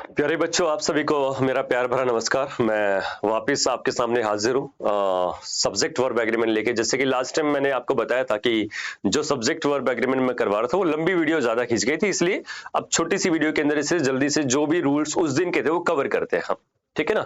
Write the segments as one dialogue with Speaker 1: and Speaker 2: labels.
Speaker 1: प्यारे बच्चों, आप सभी को मेरा प्यार भरा नमस्कार। मैं वापस आपके सामने हाजिर हूँ सब्जेक्ट वर्ब एग्रीमेंट लेके। जैसे कि लास्ट टाइम मैंने आपको बताया था कि जो सब्जेक्ट वर्ब एग्रीमेंट मैं करवा रहा था वो लंबी वीडियो ज्यादा खींच गई थी, इसलिए अब छोटी सी वीडियो के अंदर इसे जल्दी से जो भी रूल्स उस दिन के थे वो कवर करते हैं हम। ठीक है ना।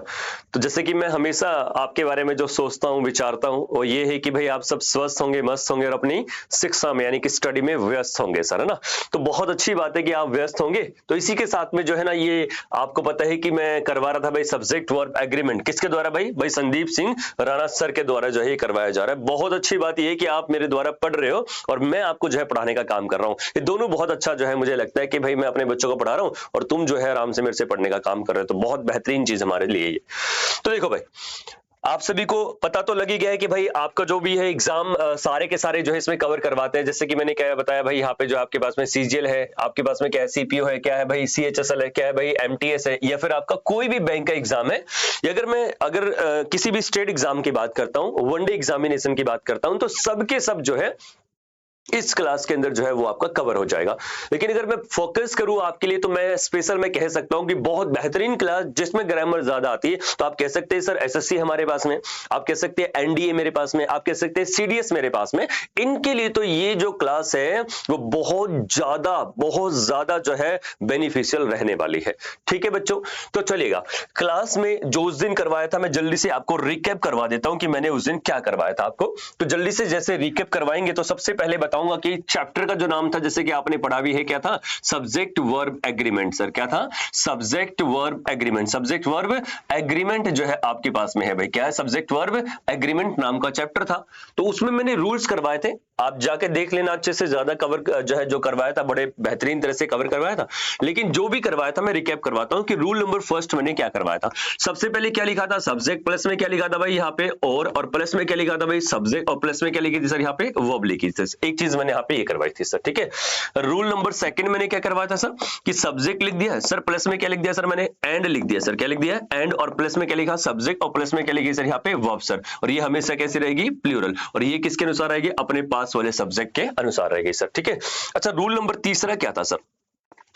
Speaker 1: तो जैसे कि मैं हमेशा आपके बारे में जो सोचता हूँ विचारता हूँ वो ये है कि भाई आप सब स्वस्थ होंगे, मस्त होंगे और अपनी शिक्षा में यानी कि स्टडी में व्यस्त होंगे सर, है ना। तो बहुत अच्छी बात है कि आप व्यस्त होंगे। तो इसी के साथ में जो है ना, ये आपको पता है कि मैं करवा रहा था भाई सब्जेक्ट वर्ब एग्रीमेंट। किसके द्वारा भाई संदीप सिंह राणा सर के द्वारा जो है करवाया जा रहा है। बहुत अच्छी बात यह है कि आप मेरे द्वारा पढ़ रहे हो और मैं आपको जो है पढ़ाने का काम कर रहा हूँ। ये दोनों बहुत अच्छा जो है मुझे लगता है कि भाई मैं अपने बच्चों को पढ़ा रहा हूँ और तुम जो है आराम से मेरे से पढ़ने का काम कर रहे हो, तो बहुत बेहतरीन चीज हमारे लिए ये। तो देखो भाई, आप सभी को पता तो लग ही गया है कि भाई आपका जो भी है एग्जाम सारे के सारे जो है इसमें कवर करवाते हैं। जैसे कि मैंने क्या बताया भाई, यहाँ पे जो आपके पास में सीजीएल है, आपके पास में क्या है सीपीओ है, क्या है भाई सीएचएसएल है, क्या है भाई एमटीएस है, या फिर आपका कोई भी बैंक का एग्जाम है। या अगर किसी भी स्टेट एग्जाम की बात करता हूँ, वनडे एग्जामिनेशन की बात करता हूँ, तो सबके सब जो है इस क्लास के अंदर जो है वो आपका कवर हो जाएगा। लेकिन अगर मैं फोकस करूं आपके लिए तो मैं स्पेशल मैं कह सकता हूं कि बहुत बेहतरीन क्लास जिसमें ग्रामर ज्यादा आती है। तो आप कह सकते हैं सर एसएससी हमारे पास में, आप कह सकते हैं एनडीए मेरे पास में, आप कह सकते हैं सीडीएस मेरे पास में। इनके लिए तो ये जो क्लास है वो बहुत ज्यादा जो है बेनिफिशियल रहने वाली है। ठीक है बच्चों, तो चलिएगा क्लास में जो उस दिन करवाया था मैं जल्दी से आपको रिकैप करवा देता हूं कि मैंने उस दिन क्या करवाया था आपको। तो जल्दी से जैसे रिकैप करवाएंगे तो सबसे पहले बताऊंगा कि चैप्टर का जो नाम था, जैसे कि आपने पढ़ा भी है, क्या था? Subject verb agreement. सर क्या था? Subject verb agreement. Subject verb agreement जो है आपके पास में है भाई, क्या है? सब्जेक्ट वर्ब एग्रीमेंट नाम का चैप्टर था। तो उसमें मैंने रूल्स करवाए थे, आप जाके देख लेना अच्छे से। ज्यादा कवर जो है जो करवाया था बड़े बेहतरीन तरह से कवर करवाया था, लेकिन जो भी करवाया था मैं रिकैप करवाता हूं कि रूल नंबर फर्स्ट मैंने क्या करवाया था। सबसे पहले क्या लिखा था? सब्जेक्ट प्लस में क्या लिखा था भाई यहाँ पे और प्लस में क्या लिखा था भाई? सब्जेक्ट, और प्लस में क्या लिखी थी सर यहाँ पे? वर्ब लिखी थी। एक चीज मैंने यहाँ पे ये करवाई थी सर। ठीक है, रूल नंबर सेकंड मैंने क्या करवाया था सर कि सब्जेक्ट लिख दिया सर, प्लस में क्या लिख दिया सर मैंने? एंड लिख दिया सर। क्या लिख दिया? एंड, और प्लस में क्या लिखा? सब्जेक्ट, और प्लस में क्या लिखी सर यहाँ पे? Verb sir. और ये हमेशा कैसे रहेगी? प्लूरल। और ये किसके अनुसार रहेगी? अपने पास वाले सब्जेक्ट के अनुसार रहेगी सर। ठीक है, अच्छा रूल नंबर तीसरा क्या था सर?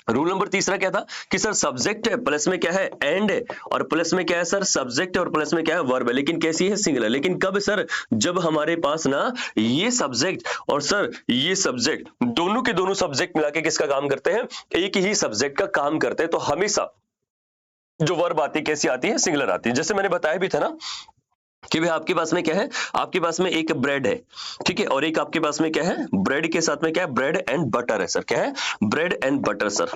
Speaker 1: रूल नंबर तीसरा क्या था कि सर सब्जेक्ट है, प्लस में क्या है? एंड है, और प्लस में क्या है सर? सब्जेक्ट है, और प्लस में क्या है? वर्ब है। लेकिन कैसी है? सिंगुलर। लेकिन कब सर? जब हमारे पास ना ये सब्जेक्ट और सर ये सब्जेक्ट दोनों के दोनों सब्जेक्ट मिला के किसका काम करते हैं? एक ही सब्जेक्ट का काम करते हैं। तो हमेशा जो वर्ब आती है कैसी आती है? सिंगुलर आती है। जैसे मैंने बताया भी था ना कि भाई आपके पास में क्या है? आपके पास में एक ब्रेड है, ठीक है, और एक आपके पास में क्या है? ब्रेड के साथ में क्या है? ब्रेड एंड बटर है सर। क्या है? Bread and butter sir.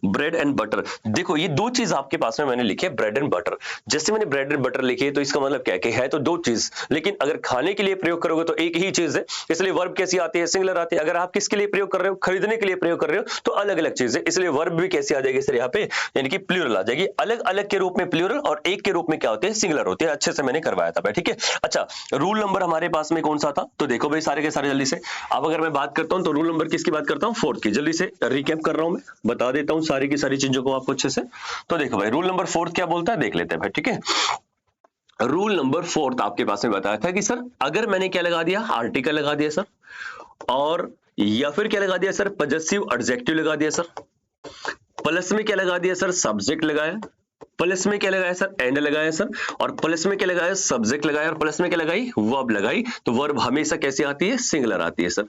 Speaker 1: Bread and butter. देखो ये दो चीज आपके पास में मैंने लिखी है, ब्रेड एंड बटर। जैसे मैंने ब्रेड एंड बटर लिखी है तो इसका मतलब क्या है कि है तो दो चीज, लेकिन अगर खाने के लिए प्रयोग करोगे तो एक ही चीज है, इसलिए वर्ब कैसी आती है? सिंगुलर आती है। अगर आप किसके लिए प्रयोग कर रहे हो? खरीदने के लिए प्रयोग कर रहे हो तो अलग अलग चीज है, इसलिए वर्ब भी कैसी आ जाएगी सर यहाँ पे? यानी कि प्लूरल आ जाएगी। अलग अलग के रूप में प्लूरल और एक के रूप में क्या होते हैं? सिंगुलर होते हैं। अच्छे से मैंने करवाया था भाई। ठीक है, अच्छा रूल नंबर हमारे पास में कौन सा था? तो देखो भाई सारे के सारे जल्दी से। अब अगर मैं बात करता हूं तो रूल नंबर किसकी बात करता हूं? फोर्थ की। जल्दी से रिकैप कर रहा हूं, मैं बता देता हूं सारी की सारी चीजों को आपको अच्छे से। तो देखो भाई रूल नंबर फोर्थ क्या बोलता है, देख लेते हैं भाई। ठीक है, रूल नंबर फोर्थ आपके पास में बताया था कि सर अगर मैंने क्या लगा दिया? आर्टिकल लगा दिया सर, और या फिर क्या लगा दिया सर? पजेसिव एडजेक्टिव लगा दिया सर, प्लस में क्या लगा दिया सर? सब्जेक्ट लगाया, प्लस में क्या लगाया सर? एंड लगाया सर, और प्लस में क्या लगाया? सब्जेक्ट लगाया, और प्लस में क्या लगाई? वर्ब लगाई। तो वर्ब हमेशा कैसे आती है? सिंगुलर आती है सर।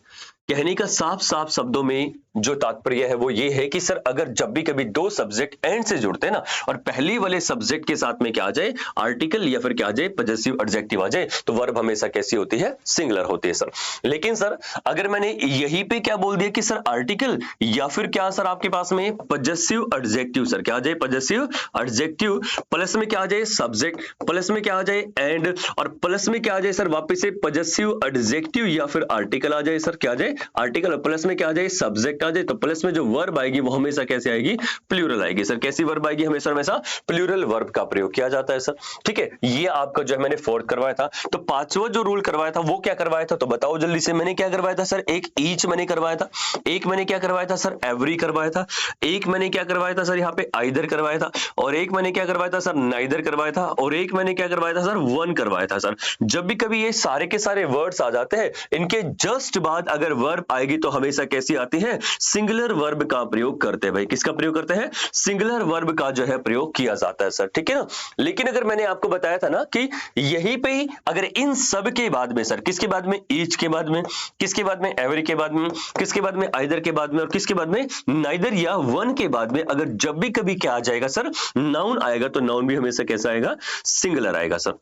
Speaker 1: कहने का साफ साफ शब्दों में जो तात्पर्य है वो ये है कि सर अगर जब भी कभी दो सब्जेक्ट एंड से जुड़ते हैं ना, और पहली वाले सब्जेक्ट के साथ में क्या आ जाए? आर्टिकल या फिर क्या आ जाए? पजेसिव एडजेक्टिव आ जाए, तो वर्ब हमेशा कैसी होती है? सिंगुलर होती है सर। लेकिन सर अगर मैंने यहीं पे क्या बोल दिया कि सर आर्टिकल या फिर क्या सर आपके पास में पजेसिव एडजेक्टिव सर, क्या आ जाए? पजेसिव एडजेक्टिव, प्लस में क्या आ जाए? सब्जेक्ट, प्लस में क्या आ जाए? एंड, और प्लस में क्या आ जाए सर? वापस से पजेसिव एडजेक्टिव या फिर आर्टिकल आ जाए सर। क्या आ जाए? आर्टिकल, प्लस में क्या आ जाए? सब्जेक्ट आ जाए। तो प्लस में जो वर्ब आएगी वो हमेशा कैसे आएगी? प्लूरल आएगी सर। कैसी वर्ब आएगी? हमेशा हमेशा प्लूरल वर्ब का प्रयोग किया जाता है सर। ठीक है, ये आपका जो है मैंने फोर्थ करवाया था। तो पांचवा जो रूल करवाया था वो क्या करवाया था? तो बताओ जल्दी से। मैंने क्या करवाया था सर? एक ईच मैंने करवाया था, एक मैंने क्या करवाया था सर? एवरी करवाया था, एक मैंने क्या करवाया था सर? यहाँ पे आइदर करवाया था, और एक मैंने क्या करवाया था सर? नाइदर करवाया था, और एक मैंने क्या करवाया था सर? वन करवाया था सर। जब भी कभी ये सारे के सारे वर्ड्स आ जाते हैं, इनके जस्ट बाद अगर वर्ब आएगी तो हमेशा कैसी आती है, सिंगुलर वर्ब का प्रयोग करते हैं भाई। किसका प्रयोग करते हैं, सिंगुलर वर्ब का जो है प्रयोग किया जाता है सर, ठीक है ना। लेकिन अगर मैंने आपको बताया था ना कि यहीं पे ही अगर इन सब के बाद में सर, किसके बाद में, ईच के बाद में, किसके बाद में, एवरी के बाद में, किसके बाद में, आइदर के बाद में, और किसके बाद में, नाइदर या वन के बाद में अगर जब भी कभी क्या आ जाएगा सर, नाउन आएगा, तो नाउन भी हमेशा कैसा आएगा, सिंगुलर आएगा सर।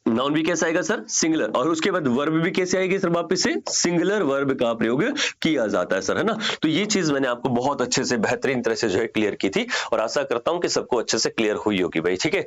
Speaker 1: नाउन भी कैसा आएगा सर, सिंगुलर। और उसके बाद वर्ब भी कैसे आएगी सर, वापस से सिंगुलर वर्ब का प्रयोग किया जाता है सर, है ना। तो ये चीज मैंने आपको बहुत अच्छे से बेहतरीन तरह से जो है क्लियर की थी, और आशा करता हूं कि सबको अच्छे से क्लियर हुई होगी भाई, ठीक है।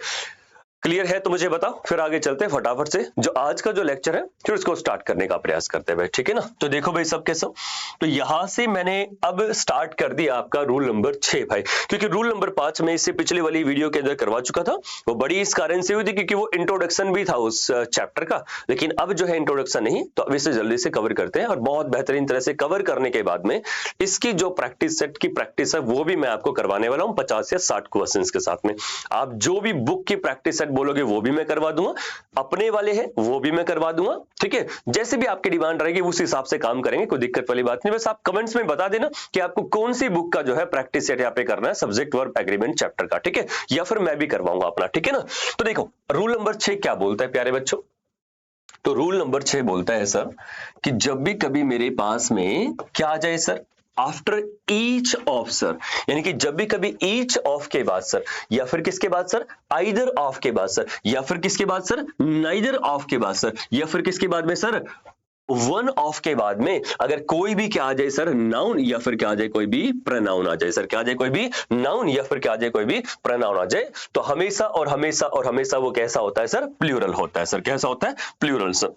Speaker 1: क्लियर है तो मुझे बताओ, फिर आगे चलते हैं फटाफट से जो आज का जो लेक्चर है फिर उसको स्टार्ट करने का प्रयास करते हैं भाई, ठीक है ना। तो देखो भाई सब के सब, तो यहां से मैंने अब स्टार्ट कर दिया आपका रूल नंबर 6 भाई, क्योंकि रूल नंबर 5 में इससे पिछले वाली वीडियो के अंदर करवा चुका था। वो बड़ी इस कारण से हुई थी क्योंकि वो इंट्रोडक्शन भी था उस चैप्टर का, लेकिन अब जो है इंट्रोडक्शन नहीं, तो अब इसे जल्दी से कवर करते हैं। और बहुत बेहतरीन तरह से कवर करने के बाद में इसकी जो प्रैक्टिस सेट की प्रैक्टिस है वो भी मैं आपको करवाने वाला हूं 50 या 60 क्वेश्चन के साथ में। आप जो भी बुक की प्रैक्टिस सेट बोलोगे वो भी मैं करवा दूंगा, अपने वाले हैं वो भी मैं करवा दूंगा, ठीक है। जैसे भी आपकी डिमांड रहेगी उस हिसाब से काम करेंगे, कोई दिक्कत वाली बात नहीं। बस आप कमेंट्स में बता देना कि आपको कौन सी बुक का जो है प्रैक्टिस सेट यहाँ पे करना है सब्जेक्ट वर्ब एग्रीमेंट चैप्टर का, ठीक है, या फिर मैं भी करवाऊंगा अपना, ठीक है ना। तो देखो रूल नंबर 6 क्या बोलता है प्यारे बच्चों, तो रूल नंबर 6 बोलता है सर कि जब भी कभी मेरे पास में क्या आ जाए sir, after each of sir, यानी कि जब भी कभी ईच ऑफ के बाद सर, या फिर किसके बाद सर, आइदर ऑफ के बाद सर, या फिर किसके बाद सर, नाइदर ऑफ के बाद सर, या फिर किसके बाद में सर, वन ऑफ के बाद में अगर कोई भी क्या आ जाए सर, नाउन, या फिर क्या आ जाए, कोई भी प्रनाउन आ जाए सर, क्या आ जाए, कोई भी नाउन, या फिर क्या आ जाए, कोई भी प्रनाउन आ जाए, तो हमेशा और हमेशा और हमेशा वो कैसा होता है सर, प्लूरल होता है सर। कैसा होता है, प्लूरल सर।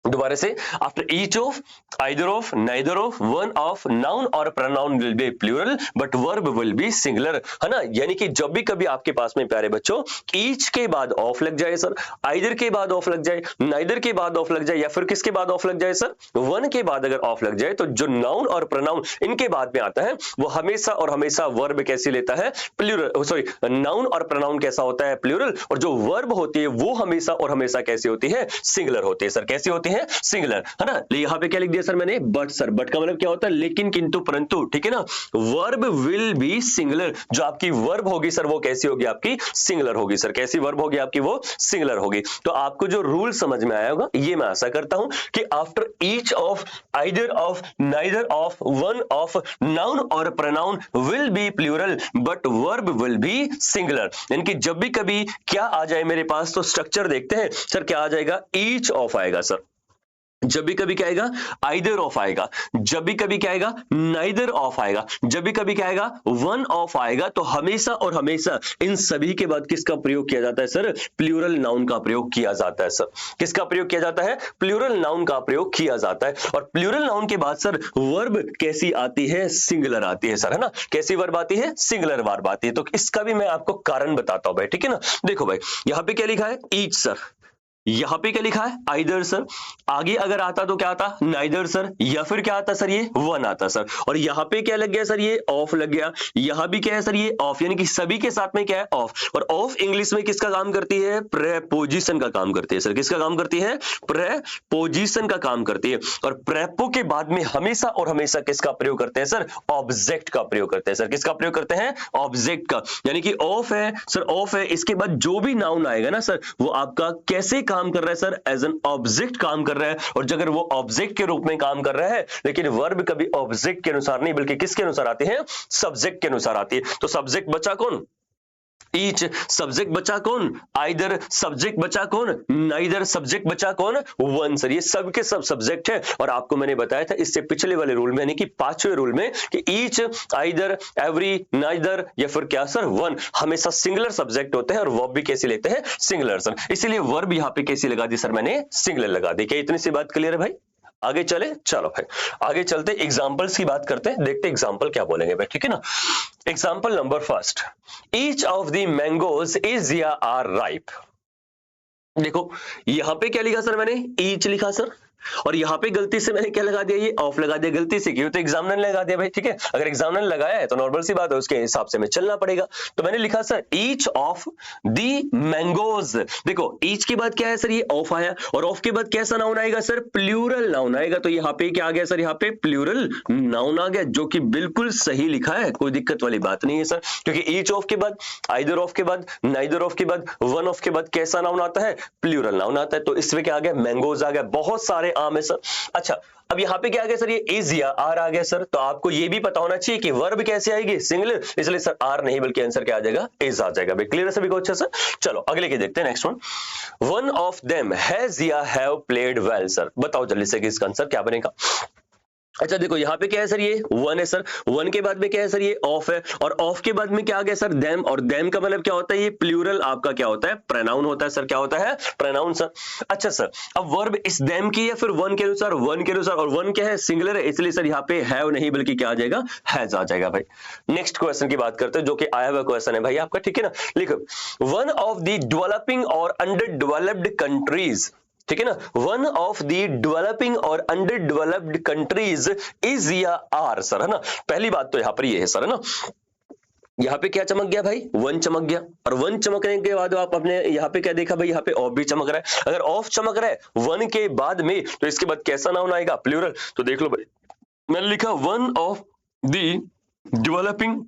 Speaker 1: दोबारा से, after each of, either of, neither of, one of, noun और pronoun will be plural but verb will be singular, है ना। यानी कि जब भी कभी आपके पास में प्यारे बच्चों ईच के बाद ऑफ लग जाए सर, आइदर के बाद ऑफ लग जाए, नाइदर के बाद ऑफ लग जाए, या फिर किसके बाद ऑफ लग जाए सर, वन के बाद अगर ऑफ लग जाए, तो जो नाउन और प्रोनाउन इनके बाद में आता है वो हमेशा और हमेशा वर्ब कैसे लेता है, प्लूरल, सॉरी, नाउन और प्रोनाउन कैसा होता है, प्लूरल, और जो वर्ब होती है वो हमेशा और हमेशा कैसी होती है, सिंगुलर होती है सर। कैसी होती है, सिंगुलर, है ना। यहां पे क्या लिख दिया सर मैंने, बट सर, बट का मतलब क्या होता है, लेकिन, किंतु, परंतु, ठीक है ना। वर्ब विल बी सिंगुलर, जो आपकी वर्ब होगी सर वो कैसी होगी, आपकी सिंगुलर होगी सर। कैसी वर्ब होगी आपकी, वो सिंगुलर होगी। तो आपको जो रूल समझ में आया होगा, ये मैं आशा करता हूं कि after each of, either of, neither of, one of, noun और pronoun will be plural but verb will be singular. यानी कि जब भी कभी क्या आ जाए मेरे पास, तो स्ट्रक्चर देखते हैं सर, क्या आ जाएगा, ईच ऑफ आएगा सर, जब भी कभी क्या आएगा, आइदर ऑफ आएगा, जब भी कभी क्या आएगा, नाइदर ऑफ आएगा, जब भी कभी क्या आएगा, वन ऑफ आएगा, तो हमेशा और हमेशा इन सभी के बाद किसका प्रयोग किया जाता है सर, प्लूरल नाउन का प्रयोग किया जाता है सर। किसका प्रयोग किया जाता है, प्लूरल नाउन का प्रयोग किया जाता है। और प्लूरल नाउन के बाद सर वर्ब कैसी आती है, सिंगुलर आती है सर, है ना। कैसी वर्ब आती है, सिंगुलर वर्ब आती है। तो इसका भी मैं आपको कारण बताता हूं भाई, ठीक है ना। देखो भाई यहां पे क्या लिखा है, ईच सर, यहां पे क्या लिखा है, आइदर सर, आगे अगर आता तो क्या आता, नाइदर सर, या फिर क्या आता सर, ये वन आता सर। और यहां पे क्या लग गया सर, ये ऑफ लग गया, यहां भी क्या है सर, ये ऑफ, यानी कि सभी के साथ में क्या है, ऑफ। और ऑफ इंग्लिश में किसका काम करती है, प्रेपोजिशन का काम करती है सर। किसका काम करती है, प्रेपोजिशन का काम करती है। और प्रेपो के बाद में हमेशा और हमेशा किसका प्रयोग करते हैं सर, ऑब्जेक्ट का प्रयोग करते हैं सर। किसका प्रयोग करते हैं, ऑब्जेक्ट का। यानी कि ऑफ है सर, ऑफ है, इसके बाद जो भी नाउन आएगा ना सर, वो आपका कैसे काम कर रहा है सर, एज एन ऑब्जेक्ट काम कर रहा है। और अगर वो ऑब्जेक्ट के रूप में काम कर रहा है, लेकिन वर्ब कभी ऑब्जेक्ट के अनुसार नहीं बल्कि किसके अनुसार आती है, सब्जेक्ट के अनुसार आती है। तो सब्जेक्ट बचा कौन, ईच, सब्जेक्ट बचा कौन, आइदर, सब्जेक्ट बचा कौन, नाइदर, सब्जेक्ट बचा कौन, वन सर। ये सब के सब सब्जेक्ट है। और आपको मैंने बताया था इससे पिछले वाले रूल में, यानी कि 5वें रूल में, कि ईच, आइदर, एवरी, नाइदर, या फिर क्या सर, वन, हमेशा सिंगुलर सब्जेक्ट होते हैं और वर्ब भी कैसे लेते हैं, सिंगुलर सर। इसीलिए वर्ब यहां पे कैसी लगा दी सर मैंने, सिंगुलर लगा दी। क्या इतनी सी बात क्लियर है भाई, आगे चले, चलो भाई आगे चलते, एग्जांपल्स की बात करते हैं, देखते एग्जांपल क्या बोलेंगे भाई, ठीक है ना। Example number first, each of the mangoes is या आर राइप। देखो यहां पे क्या लिखा सर मैंने, ईच लिखा सर, और यहाँ पे गलती से मैंने क्या लगा दिया, ये ऑफ लगा दिया गलती से, क्यों, तो एग्जामिनर ने लगा दिया भाई, ठीक है। अगर एग्जामिनर ने लगाया है तो नॉर्मल सी बात है, उसके हिसाब से हमें चलना पड़ेगा। तो मैंने लिखा sir each of the mangoes. देखो ईच के बाद क्या है सर, ये ऑफ आया, और ऑफ के बाद कैसा नाउन आएगा सर, प्लूरल नाउन आएगा। तो यहाँ पे क्या आ गया सर, यहाँ पे प्लूरल नाउन आ गया, जो कि बिल्कुल सही लिखा है, कोई दिक्कत वाली बात नहीं है सर। क्योंकि ईच ऑफ के बाद, आइदर ऑफ के बाद, नाइदर ऑफ के बाद, वन ऑफ के बाद कैसा नाउन आता है, प्लूरल नाउन आता है। तो इसमें क्या आ गया, मैंगोज आ गया, बहुत सारे आम है सर। अच्छा अब यहाँ पे क्या आ गया सर, ये इज या आर आ गया सर। तो आपको ये भी पता होना चाहिए कि वर्ब कैसे आएगी, सिंगुलर, इसलिए सर आर नहीं बल्कि आंसर क्या आ जाएगा, इज आ जाएगा। भाई क्लियर है सभी को, अच्छा सर। चलो अगले के देखते हैं, next one, one of them has या हैव प्लेड वेल। सर बताओ जल्दी से कि इसका आंसर क्या बनेगा। अच्छा देखो यहाँ पे क्या है सर, ये वन है सर, वन के बाद में क्या है सर, ये ऑफ है, और ऑफ के बाद में क्या आ गया सर, देम, और देम का मतलब क्या होता है, ये प्लूरल आपका क्या होता है, प्रोनाउन होता है सर, क्या होता है, प्रोनाउन सर। अच्छा सर अब वर्ब इस देम की या फिर वन के अनुसार, वन के अनुसार, और वन क्या है, सिंगुलर है, इसलिए सर यहाँ पे हैव नहीं बल्कि क्या आ जाएगा, हैज आ जाएगा। भाई नेक्स्ट क्वेश्चन की बात करते हैं, जो कि आया हुआ क्वेश्चन है भाई आपका, ठीक है ना। लिखो वन ऑफ द डेवलपिंग और अंडर डेवलप्ड कंट्रीज, ठीक है ना, वन ऑफ द डेवलपिंग और अंडर डेवलप्ड कंट्रीज इज या आर। सर है ना, पहली बात तो यहाँ पर ये है सर, है ना, यहाँ पे क्या चमक गया भाई, वन चमक गया, और वन चमकने के बाद आप अपने यहाँ पे क्या देखा भाई, यहाँ पे ऑफ भी चमक रहा है। अगर ऑफ चमक रहा है वन के बाद में, तो इसके बाद कैसा नाउन आएगा, प्लूरल। तो देख लो भाई मैंने लिखा one of the developing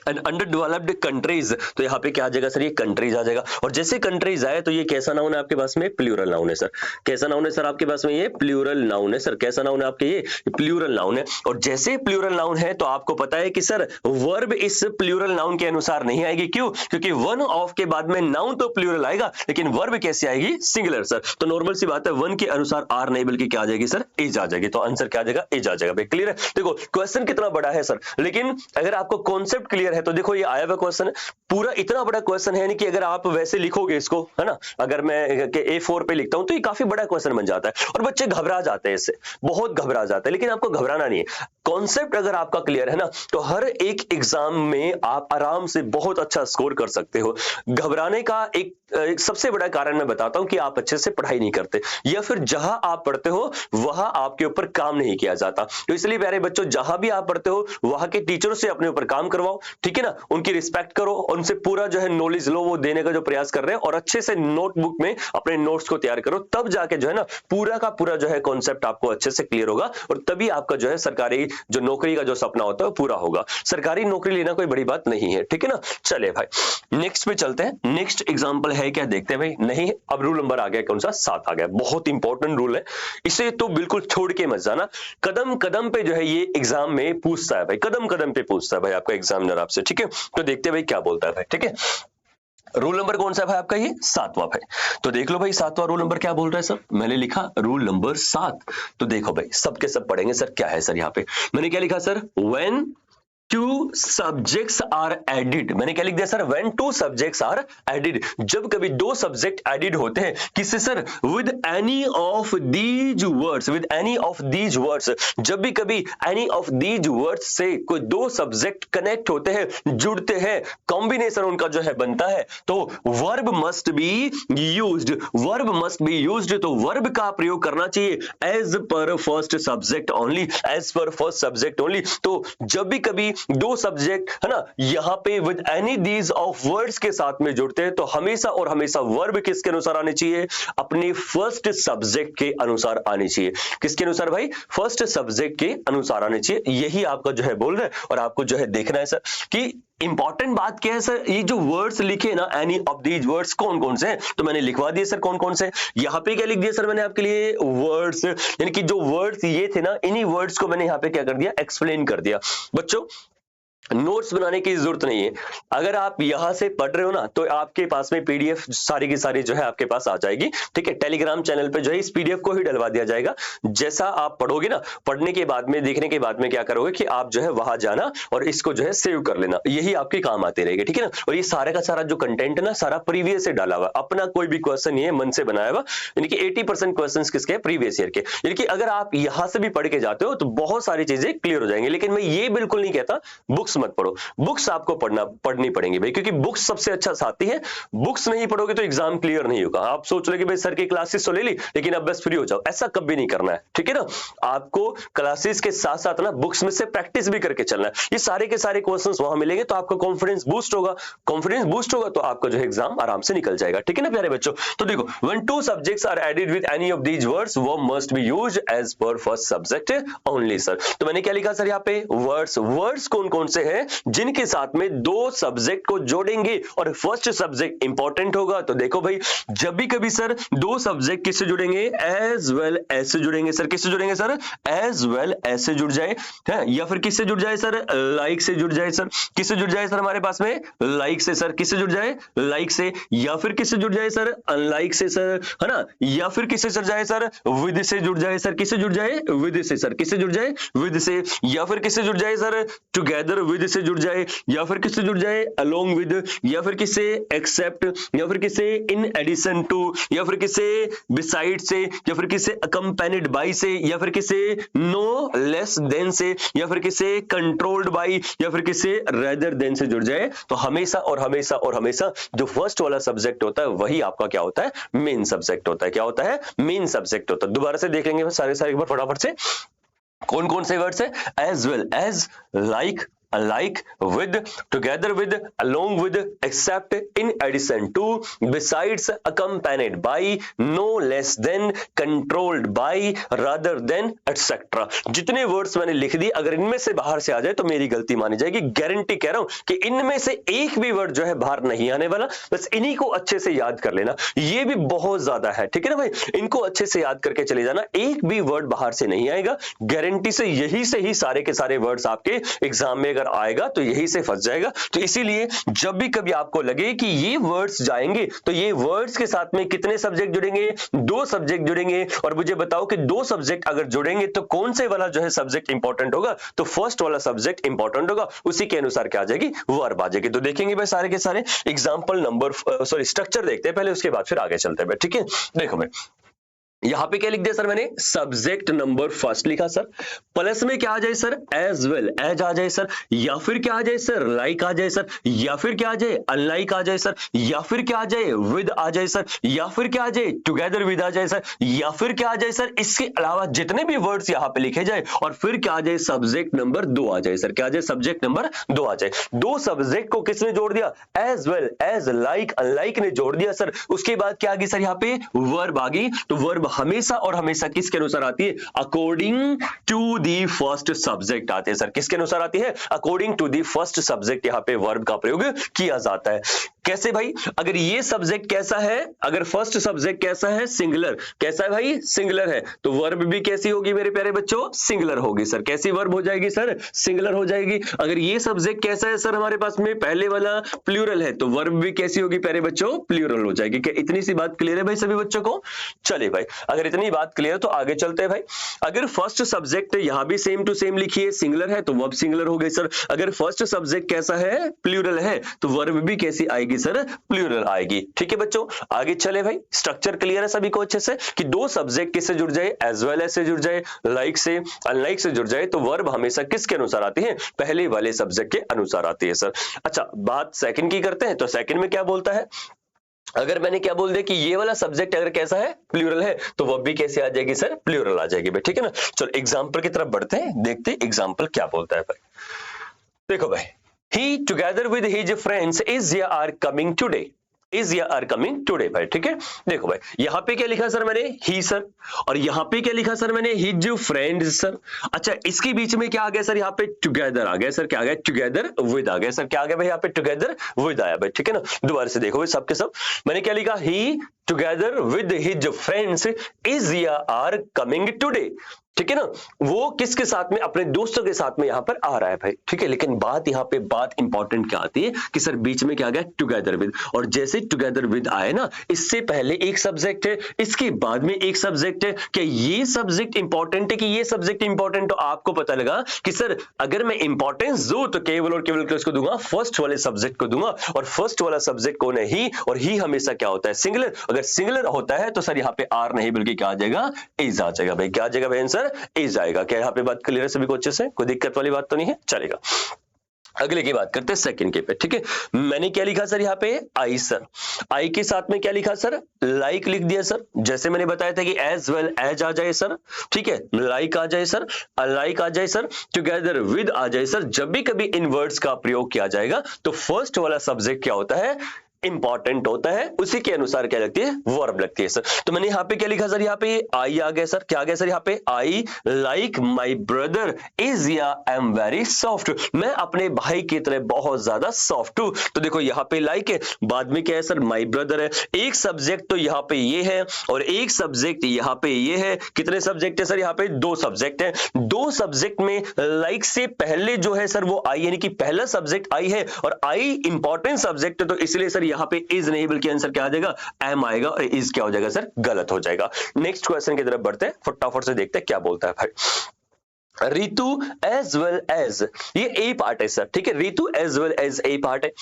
Speaker 1: and under developed countries, तो यहाँ पे क्या आ जाएगा सर, ये कंट्रीज आ जाएगा। और जैसे कंट्रीज आए तो ये कैसा नाउन है आपके पास में, प्लूरल नाउन है सर। कैसा नाउन है सर आपके पास में, ये प्लूरल नाउन है सर। कैसा नाउन है आपके, ये प्लूरल नाउन है। और जैसे प्लूरल नाउन है तो आपको पता है कि सर वर्ब इस प्लूरल नाउन के अनुसार नहीं आएगी, क्यों, क्योंकि वन ऑफ के बाद में नाउन तो प्लूरल आएगा, लेकिन वर्ब कैसे आएगी, सिंगुलर सर। तो नॉर्मल सी बात है, वन के अनुसार आर नहीं बल्कि क्या आ जाएगी सर, इज आ जाएगी। तो आंसर क्या आ जाएगा, इज आ जाएगा। भाई क्लियर है। देखो क्वेश्चन कितना बड़ा है सर, लेकिन अगर आपको कॉन्सेप्ट क्लियर है तो देखो ये आया हुआ क्वेश्चन है, पूरा इतना बड़ा क्वेश्चन है, यानी कि अगर आप वैसे लिखोगे इसको, है ना, अगर मैं A4 पे लिखता हूं तो ये काफी बड़ा क्वेश्चन बन जाता है, और बच्चे घबरा जाते हैं इससे, बहुत घबरा जाते हैं। लेकिन आपको घबराना नहीं है, कॉन्सेप्ट अगर आपका क्लियर है ना, तो हर एक एग्जाम में आप आराम से बहुत अच्छा स्कोर कर सकते हो। घबराने का एक सबसे बड़ा कारण मैं बताता हूं कि आप अच्छे से पढ़ाई नहीं करते, या फिर जहां आप पढ़ते हो वहां आपके ऊपर काम नहीं किया जाता। तो इसलिए प्यारे बच्चों, जहां भी आप पढ़ते हो वहां के टीचरों से अपने ऊपर काम करवाओ, ठीक है ना, उनकी रिस्पेक्ट करो, उनसे पूरा जो है नॉलेज लो, वो देने का जो प्रयास कर रहे हैं, और अच्छे से नोटबुक में अपने नोट्स को तैयार करो, तब जाके जो है ना पूरा का पूरा जो है कॉन्सेप्ट आपको अच्छे से क्लियर होगा, और तभी आपका जो है सरकारी जो नौकरी का जो सपना होता है वो पूरा होगा। सरकारी नौकरी लेना कोई बड़ी बात नहीं है, ठीक है ना। चले भाई नेक्स्ट पे चलते हैं। नेक्स्ट एग्जांपल है क्या, देखते हैं भाई। नहीं, अब रूल नंबर आ गया, कौन सा, 7 आ गया। बहुत इंपॉर्टेंट रूल है, इसे तो बिल्कुल छोड़ के मत जाना। कदम कदम पे जो है ये एग्जाम में पूछता है भाई, कदम कदम पे पूछता है भाई आपका एग्जामिनर आपसे, ठीक है। तो देखते हैं भाई क्या बोलता है भाई, ठीक है। रूल नंबर कौन सा है भाई आपका, ये 7वां भाई। तो देख लो भाई 7वां रूल नंबर क्या बोल रहा है सर, मैंने लिखा रूल नंबर 7। तो देखो भाई सबके सब पढ़ेंगे सर, क्या है सर यहाँ पे, मैंने क्या लिखा sir, when two subjects are added. मैंने क्या लिख दिया sir, when two subjects are added, जब कभी दो सब्जेक्ट एडिड होते हैं, किससे sir, with any of these words, with any of these words, जब भी कभी एनी ऑफ दीज वर्ड्स से कोई दो सब्जेक्ट कनेक्ट होते हैं, जुड़ते हैं, कॉम्बिनेशन उनका जो है बनता है, तो verb must be used, verb must be used. तो वर्ब का प्रयोग करना चाहिए as per first subject only, as per first subject only. तो जब भी कभी दो सब्जेक्ट है ना यहां पे with any these of words के साथ में जुड़ते हैं, तो हमेशा और हमेशा वर्ब किसके अनुसार आने चाहिए, अपने फर्स्ट सब्जेक्ट के अनुसार आनी चाहिए। किसके अनुसार भाई, फर्स्ट सब्जेक्ट के अनुसार आने चाहिए। यही आपका जो है बोल रहे हैं, और आपको जो है देखना है सर कि इंपॉर्टेंट बात क्या है सर, ये जो वर्ड्स लिखे ना, एनी ऑफ दीज वर्ड्स कौन कौन से हैं, तो मैंने लिखवा दिए सर कौन कौन से। यहाँ पे क्या लिख दिया सर मैंने आपके लिए, वर्ड्स, यानी कि जो वर्ड्स ये थे ना, इन्हीं वर्ड्स को मैंने यहाँ पे क्या कर दिया, एक्सप्लेन कर दिया। बच्चों नोट्स बनाने की जरूरत नहीं है, अगर आप यहां से पढ़ रहे हो ना, तो आपके पास में पीडीएफ सारी की सारी जो है आपके पास आ जाएगी, ठीक है। टेलीग्राम चैनल पे जो है इस पीडीएफ को ही डलवा दिया जाएगा। जैसा आप पढ़ोगे ना, पढ़ने के बाद में, देखने के बाद में क्या करोगे कि आप जो है वहां जाना और इसको जो है सेव कर लेना, यही आपके काम आते रहेंगे, ठीक है ना। और ये सारे का सारा जो कंटेंट है ना, सारा प्रीवियस से डाला हुआ, अपना कोई भी क्वेश्चन नहीं है, मन से बनाया हुआ, यानी कि 80% क्वेश्चन किसके, प्रीवियस ईयर के। यानी कि अगर आप यहां से भी पढ़ के जाते हो तो बहुत सारी चीजें क्लियर हो जाएंगी। लेकिन मैं ये बिल्कुल नहीं कहता बुक्स बुक्स मत पढ़ो, बुक्स आपको पढ़नी पड़ेंगी भाई, क्योंकि बुक्स सबसे अच्छा साथी है। बुक्स नहीं पढ़ोगे तो एग्जाम क्लियर नहीं होगा। आप सोच लो कि भाई सर की क्लासेस तो ले ली लेकिन अब बस फ्री हो जाओ, ऐसा कभी नहीं करना है, ठीक है ना। आपको क्लासेस के साथ साथ ना बुक्स में से प्रैक्टिस भी करके चलना है। ये सारे के सारे क्वेश्चंस वहां मिलेंगे तो आपका कॉन्फिडेंस बूस्ट होगा, कॉन्फिडेंस बूस्ट होगा तो आपका जो है एग्जाम आराम से निकल जाएगा, ठीक है ना प्यारे बच्चों। तो देखो, when two subjects are added with any of these words verb must be used as per first subject only sir. तो मैंने क्या लिखा सर यहाँ पे, वर्ड्स कौन कौन से हैं जिनके साथ में दो सब्जेक्ट को जोड़ेंगे और फर्स्ट सब्जेक्ट इंपॉर्टेंट होगा। तो देखो भाई, जब भी कभी सर दो सब्जेक्ट किससे जुड़ेंगे, एज वेल एज से जुड़ेंगे सर। किससे जुड़ेंगे सर, एज वेल एज से जुड़ जाए है, या फिर किससे जुड़ जाए सर, लाइक से जुड़ जाए सर। किससे जुड़ जाए सर हमारे पास में, लाइक से सर। किससे जुड़ जाए, लाइक से। या फिर किससे जुड़ जाए सर, अनलाइक से सर, है ना। या फिर किससे जुड़ जाए सर, विद से जुड़ जाए सर। किससे जुड़ जाए, विद से सर। किससे जुड़ जाए, विद से। या फिर किससे जुड़ जाए सर, टुगेदर विद से जुड़ जाए। या फिर किससे जुड़ जाए, अलोंग विद। या फिर किससे, एक्सेप्ट। या फिर किससे, इन एडिशन टू। या फिर किससे, बिसाइड से। या फिर किससे, अकम्पेनिड बाई से। या फिर किससे, नो लेस देन से। या फिर किससे, कंट्रोल्ड बाई। या फिर किससे, रेदर देन से जुड़ जाए। तो हमेशा और हमेशा और हमेशा जो फर्स्ट वाला सब्जेक्ट होता है वही आपका क्या होता है, मेन सब्जेक्ट होता है। क्या होता है, मेन सब्जेक्ट होता है। दोबारा से देख लेंगे सारे सारे एक बार फटाफट से, कौन कौन से वर्ड्स है, as well as, like, alike, with, together with, along with, except, in addition to, besides, accompanied by, no less than, controlled by, rather than, etc. जितने वर्ड्स मैंने लिख दिए अगर इनमें से बाहर से आ जाए तो मेरी गलती मानी जाएगी। गारंटी कह रहा हूं कि इनमें से एक भी वर्ड जो है बाहर नहीं आने वाला। बस इन्हीं को अच्छे से याद कर लेना, ये भी बहुत ज्यादा है, ठीक है ना भाई। इनको अच्छे से याद करके चले जाना, एक भी वर्ड बाहर से नहीं आएगा। गारंटी से यही से ही सारे के सारे वर्ड्स आपके एग्जाम में आएगा तो यही से फंस जाएगा। तो इसीलिए जब भी कभी आपको लगे कि ये वर्ड्स जाएंगे तो ये वर्ड्स के साथ में कितने सब्जेक्ट जुड़ेंगे, दो सब्जेक्ट जुड़ेंगे। और मुझे बताओ कि दो सब्जेक्ट अगर जुड़ेंगे तो कौन से वाला जो है सब्जेक्ट इंपॉर्टेंट होगा, तो फर्स्ट वाला सब्जेक्ट इंपॉर्टेंट होगा, उसी के अनुसार क्या आ जाएगी, वर्ब आ जाएगी। तो देखेंगे भाई सारे के सारे एग्जाम्पल नंबर स्ट्रक्चर देखते हैं पहले, उसके बाद फिर आगे चलते हैं। ठीक है, देखो भाई यहां पे क्या लिख दिया सर मैंने, सब्जेक्ट नंबर फर्स्ट लिखा सर, प्लस में क्या आ जाए सर, एज वेल एज आ जाए सर, या फिर क्या आ जाए सर, लाइक आ जाए सर, या फिर क्या आ जाए, अनलाइक आ जाए सर, या फिर क्या आ जाए, विद आ जाए सर, या फिर क्या आ जाए, टुगेदर विद आ जाए सर, या फिर क्या आ जाए सर, इसके अलावा जितने भी वर्ड्स यहां पे लिखे जाए, और फिर क्या आ जाए, सब्जेक्ट नंबर 2 आ जाए सर। क्या आ जाए, सब्जेक्ट नंबर 2 आ जाए। दो सब्जेक्ट को किसने जोड़ दिया, as well as, like, unlike ने जोड़ दिया सर। उसके बाद क्या आ गई सर, यहाँ पे वर्ब आ गई। तो वर्ब हमेशा और हमेशा किसके अनुसार आती है, according to the first subject आते हैं सर। किसके अनुसार आती है, according to the first subject यहां पे वर्ब का प्रयोग किया जाता है। कैसे भाई, अगर ये सब्जेक्ट कैसा है, अगर फर्स्ट सब्जेक्ट कैसा है, सिंगुलर, कैसा है भाई, सिंगुलर है, तो वर्ब भी कैसी होगी मेरे प्यारे बच्चों, सिंगुलर होगी सर। कैसी वर्ब हो जाएगी सर, सिंगुलर हो जाएगी। अगर ये सब्जेक्ट कैसा है सर हमारे पास में, पहले वाला प्लूरल है, तो वर्ब भी कैसी होगी प्यारे बच्चों, प्लूरल हो जाएगी। क्या इतनी सी बात क्लियर है भाई सभी बच्चों को? चलिए भाई, अगर इतनी बात क्लियर तो आगे चलते हैं भाई। अगर फर्स्ट सब्जेक्ट यहां भी सेम टू सेम लिखिए, सिंगुलर है तो वर्ब सिंगुलर हो गई सर। अगर फर्स्ट सब्जेक्ट कैसा है, प्लूरल है, तो वर्ब भी कैसी आएगी सर, प्लूरल आएगी। ठीक है बच्चों, आगे चले भाई। स्ट्रक्चर क्लियर है सभी को अच्छे से कि दो सब्जेक्ट किससे जुड़ जाए, एज वेल एज से जुड़ जाए, लाइक से, अनलाइक से जुड़ जाए, तो वर्ब हमेशा किसके अनुसार आती है, पहले वाले सब्जेक्ट के अनुसार आती है सर। अच्छा, बात सेकंड की करते हैं, तो सेकंड में क्या बोलता है, अगर मैंने क्या बोल दिया कि ये वाला सब्जेक्ट अगर कैसा है, प्लूरल है, तो वो भी कैसे आ जाएगी सर, प्लूरल आ जाएगी भाई। ठीक है ना, चलो एग्जांपल की तरफ बढ़ते हैं, देखते हैं एग्जांपल क्या बोलता है भाई। देखो भाई, he together with his friends is या are coming today, इज या आर कमिंग टुडे भाई। ठीक है, देखो भाई यहां पे क्या लिखा सर मैंने, ही सर, और यहां पे क्या लिखा सर मैंने, हिज फ्रेंड्स सर। अच्छा, इसके बीच में क्या आ गया सर, यहाँ पे टुगेदर आ गया सर। क्या आ गया, टुगेदर विद आ गया सर। क्या आ गया भाई, यहाँ पे टुगेदर विद आया भाई। ठीक है ना, दोबारा से देखो भाई सब के सब, मैंने क्या लिखा, he together with his friends is या आर कमिंग टुडे। ठीक है ना, वो किसके साथ में, अपने दोस्तों के साथ में यहां पर आ रहा है भाई। ठीक है, लेकिन बात यहां पे बात इंपॉर्टेंट क्या आती है कि सर बीच में क्या आ गया, टुगेदर विद, और जैसे टुगेदर विद आए ना, इससे पहले एक सब्जेक्ट है, इसके बाद में एक सब्जेक्ट है। क्या ये सब्जेक्ट इंपॉर्टेंट है कि ये सब्जेक्ट इंपॉर्टेंट? तो आपको पता लगा कि सर अगर मैं इंपॉर्टेंस दूं तो केवल और केवल किसको दूंगा, फर्स्ट वाले सब्जेक्ट को दूंगा। और फर्स्ट वाला सब्जेक्ट कौन है, ही, और ही हमेशा क्या होता है, सिंगुलर। अगर सिंगुलर होता है तो सर यहाँ पे आर नहीं बल्कि क्या आ जाएगा, इज आ जाएगा भाई। क्या आ जाएगा भाई आंसर, इज आएगा। क्या यहाँ पे बात क्लियर है सभी को अच्छे से, कोई दिक्कत वाली बात तो नहीं है, चलेगा। अगले की बात करते हैं सेकंड के पे, ठीक है। मैंने क्या लिखा सर यहाँ पे, आई सर। आई के साथ में क्या लिखा सर, लाइक लिख दिया सर। जैसे मैंने बताया था कि एज वेल एज आ जाए सर, ठीक है, लाइक आ जाए सर, अलाइक आ जाए सर, टुगेदर विद आ जाए सर। जब भी कभी इन वर्ड्स का प्रयोग किया जाएगा तो फर्स्ट वाला सब्जेक्ट क्या होता है, इंपॉर्टेंट होता है, उसी के अनुसार क्या लगती है, वर्ब लगती है सर। तो मैंने यहाँ पे क्या लिखा सर, यहाँ पे आई आ गया सर। क्या आ गया सर यहाँ पे, I like my brother is या आई एम वेरी सॉफ्ट। मैं अपने भाई की तरह बहुत ज्यादा सॉफ्ट हूं। तो देखो यहाँ पे लाइक है, बाद में क्या है सर, माई ब्रदर है। एक सब्जेक्ट तो यहाँ पे ये है और एक सब्जेक्ट यहाँ पे ये है। कितने सब्जेक्ट है सर, यहाँ पे दो सब्जेक्ट है। दो सब्जेक्ट में लाइक से पहले जो है सर वो आई, यानी कि पहला सब्जेक्ट आई है और आई इंपॉर्टेंट सब्जेक्ट है, तो इसलिए सर यहाँ पे इज नहीं बल्कि आंसर क्या आ जाएगा, एम आएगा और इज क्या हो जाएगा सर, गलत हो जाएगा। नेक्स्ट क्वेश्चन की तरफ बढ़ते हैं, फटाफट से देखते हैं क्या बोलता है भाई। रितु एज वेल एज, ये ए पार्ट है सर, ठीक है, Ritu as well as a part है।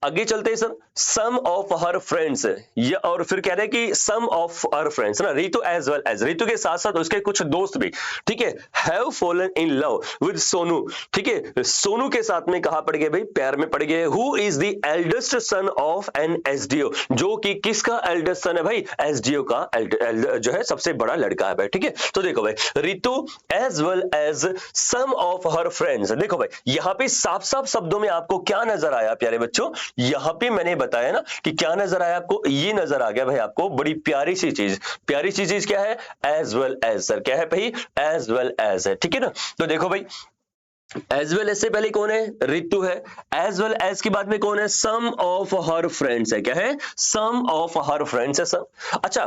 Speaker 1: आगे चलते हैं sir, some of her friends, ये और फिर कह रहे हैं कि सम ऑफ हर फ्रेंड्स ना, Ritu as well as, Ritu के साथ साथ उसके कुछ दोस्त भी, ठीक है, have fallen in love with Sonu, ठीक है, सोनू के साथ में कहां पड़ गए भाई, प्यार में पड़ गए। Who is the eldest son of an SDO, जो कि किसका एल्डेस्ट सन है भाई, एसडीओ का जो है सबसे बड़ा लड़का है भाई, ठीक है। तो देखो भाई, Ritu as well as some of her friends, देखो भाई यहां पे साफ साफ शब्दों में आपको क्या नजर आया प्यारे बच्चों, यहां पे मैंने बताया ना कि क्या नजर आया आपको, ये नजर आ गया भाई आपको बड़ी प्यारी सी चीज। प्यारी सी चीज क्या है, एज वेल एज सर, क्या है भाई, एज वेल एज है, ठीक है ना। तो देखो भाई एज वेल एज से पहले कौन है, रितु है। एज वेल एज के बाद में कौन है, सम ऑफ हर फ्रेंड्स है, क्या है, सम ऑफ हर फ्रेंड्स है सर। अच्छा,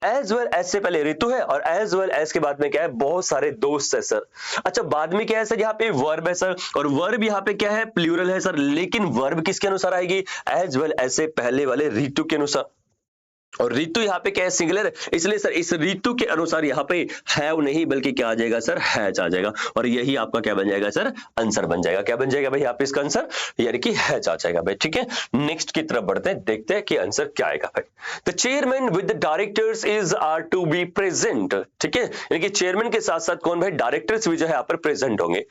Speaker 1: एज वेल एज से पहले रितु है और एज वेल एज के बाद में क्या है, बहुत सारे दोस्त है सर। अच्छा, बाद में क्या है सर, यहाँ पे वर्ब है सर, और वर्ब यहाँ पे क्या है, प्लूरल है सर, लेकिन वर्ब किसके अनुसार आएगी, एज वेल एज से पहले वाले रितु के अनुसार। और ऋतु यहाँ पे क्या है, सिंगुलर है, इसलिए सर इस ऋतु के अनुसार यहाँ पे हैव नहीं बल्कि क्या आ जाएगा सर, हैज आ जाएगा। और यही आपका क्या बन जाएगा सर, आंसर बन जाएगा। क्या बन जाएगा भाई यहाँ पे इसका आंसर, यानी कि हैज आ जाएगा भाई, ठीक है। नेक्स्ट की तरफ बढ़ते हैं, देखते हैं कि आंसर क्या आएगा भाई। The chairman with the directors is are to be present, ठीक है, यानी कि चेयरमैन के साथ साथ कौन भाई, डायरेक्टर्स भी जो है यहाँ पर प्रेजेंट होंगे।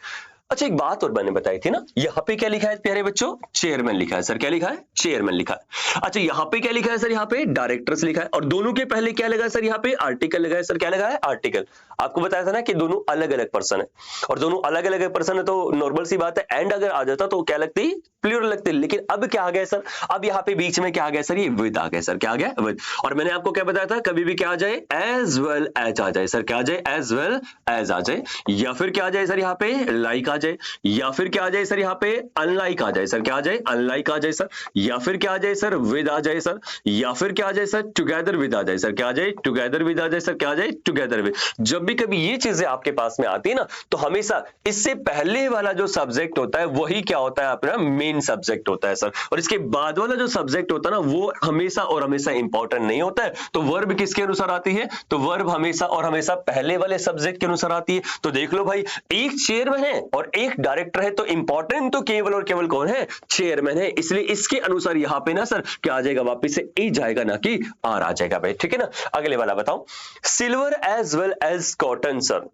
Speaker 1: अच्छा, एक बात और मैंने बताई थी ना, यहाँ पे क्या लिखा है प्यारे बच्चों, चेयरमैन लिखा है सर, क्या लिखा है, चेयरमैन लिखा है। अच्छा, यहाँ पे क्या लिखा है सर, यहाँ पे डायरेक्टर्स लिखा है, और दोनों के पहले क्या लगा है सर, यहाँ पे आर्टिकल लगा है सर, क्या लगा है, आर्टिकल। आपको बताया था ना कि दोनों अलग अलग पर्सन है, और दोनों अलग अलग पर्सन है तो नॉर्मल सी बात है, एंड अगर आ जाता तो क्या लगती, प्लूरल लगती। लेकिन अब क्या आ गया सर, अब यहाँ पे बीच में क्या आ गया सर, ये विद आ गया सर, क्या आ गया, विद। और मैंने आपको क्या बताया था, कभी भी क्या आ जाए, एज वेल एज आ जाए सर, क्या आ जाए, एज वेल एज आ जाए, या फिर क्या आ जाए सर, यहाँ पे लाइक आ जाए, या फिर क्या आ जाए सर, यहाँ पे अनलाइक आ जाए सर, क्या आ जाए, अनलाइक आ जाए सर, या फिर क्या आ जाए सर, विद आ जाए सर, या फिर क्या आ जाए सर, टुगेदर विद आ जाए सर, क्या आ जाए, टुगेदर विद आ जाए सर, क्या आ जाए, टुगेदर विद। जब भी कभी ये चीजें आपके पास में आती है ना, तो हमेशा इससे पहले वाला जो सब्जेक्ट होता है वही क्या होता है, अपना मेन सब्जेक्ट होता है सर, और इसके बाद वाला जो सब्जेक्ट होता है ना वो हमेशा और हमेशा इंपॉर्टेंट नहीं होता है। तो वर्ब किसके अनुसार आती है, तो वर्ब हमेशा और हमेशा पहले वाले सब्जेक्ट के अनुसार आती है। तो देख लो भाई, एक चेयरमैन है और एक डायरेक्टर है, तो इंपॉर्टेंट तो केवल और केवल कौन है, चेयरमैन है, इसलिए इसके अनुसार यहाँ पे ना सर क्या आ जाएगा, वापिस से ई जाएगा ना कि आर आ जाएगा भाई, ठीक है ना। अगले वाला बताओ, silver as well as cotton sir.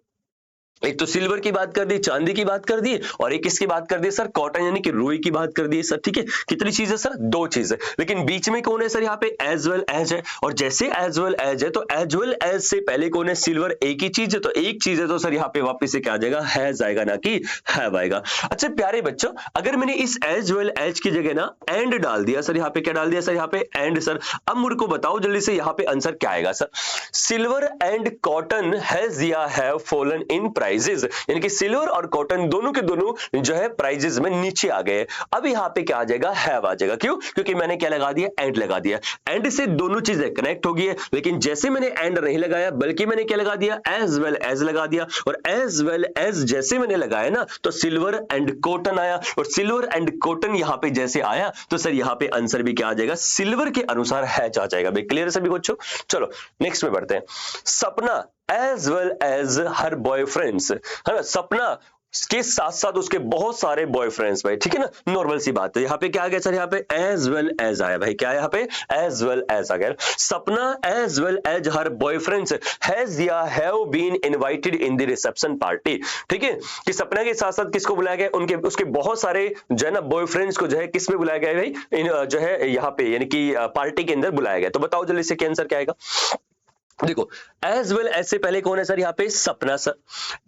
Speaker 1: एक तो सिल्वर की बात कर दी, चांदी की बात कर दी, और एक किसकी बात कर दी सर, कॉटन यानी कि रुई की बात कर दी सर, ठीक है। कितनी चीजें सर, दो चीजें, लेकिन बीच में कौन है सर, यहाँ पे एज वेल एज है, और जैसे एज वेल एज है तो एज वेल एज से पहले कौन है, सिल्वर, एक ही चीज है, तो एक चीज है तो सर यहाँ पे वापिस से क्या आ जाएगा, हैज आएगा ना कि हैव आएगा। अच्छा प्यारे बच्चों, अगर मैंने इस एज वेल एज की जगह ना एंड डाल दिया सर, यहाँ पे क्या डाल दिया सर, यहाँ पे एंड सर। अब मुझे को बताओ जल्दी से यहाँ पे आंसर क्या आएगा sir, silver and cotton has या हैव फॉलन इन प्राइस, यानी कि सिल्वर और कॉटन दोनों के दोनों जो है प्राइजेस में नीचे आ गए। अब यहाँ पे क्या आ जाएगा, हैव आ जाएगा, क्यों, क्योंकि मैंने क्या लगा दिया, एंड लगा दिया। एंड से दोनों चीजें कनेक्ट हो गई है, लेकिन जैसे मैंने एंड नहीं लगाया बल्कि मैंने क्या लगा दिया, एज वेल एज लगा दिया, और एज वेल एज जैसे मैंने लगाया ना तो सिल्वर एंड कॉटन आया, और सिल्वर एंड कॉटन यहाँ पे जैसे आया तो सर यहाँ पे आंसर भी क्या आ जाएगा, सिल्वर के अनुसार हैज आ जाएगा भाई। क्लियर है सभी बच्चों, चलो नेक्स्ट में बढ़ते हैं। सपना as well as her boyfriends, है ना, सपना के साथ साथ उसके बहुत सारे बॉयफ्रेंड्स भाई, ठीक है ना, नॉर्मल सी बात है। यहाँ पे क्या आ गया सर, यहाँ पे एज वेल एज आया भाई, क्या है यहाँ पे, एज वेल एज आ गया। Sapna as well as her boyfriends has या have been invited in the reception party, ठीक है, कि सपना के साथ साथ किसको बुलाया गया, उनके उसके बहुत सारे जो है ना बॉयफ्रेंड्स को जो है किस में बुलाया गया भाई, जो है यहाँ पे यानी कि पार्टी के अंदर बुलाया गया। तो बताओ जल्दी से क्या आंसर क्या आएगा। देखो एज वेल एज से पहले कौन है सर, यहाँ पे सपना सर।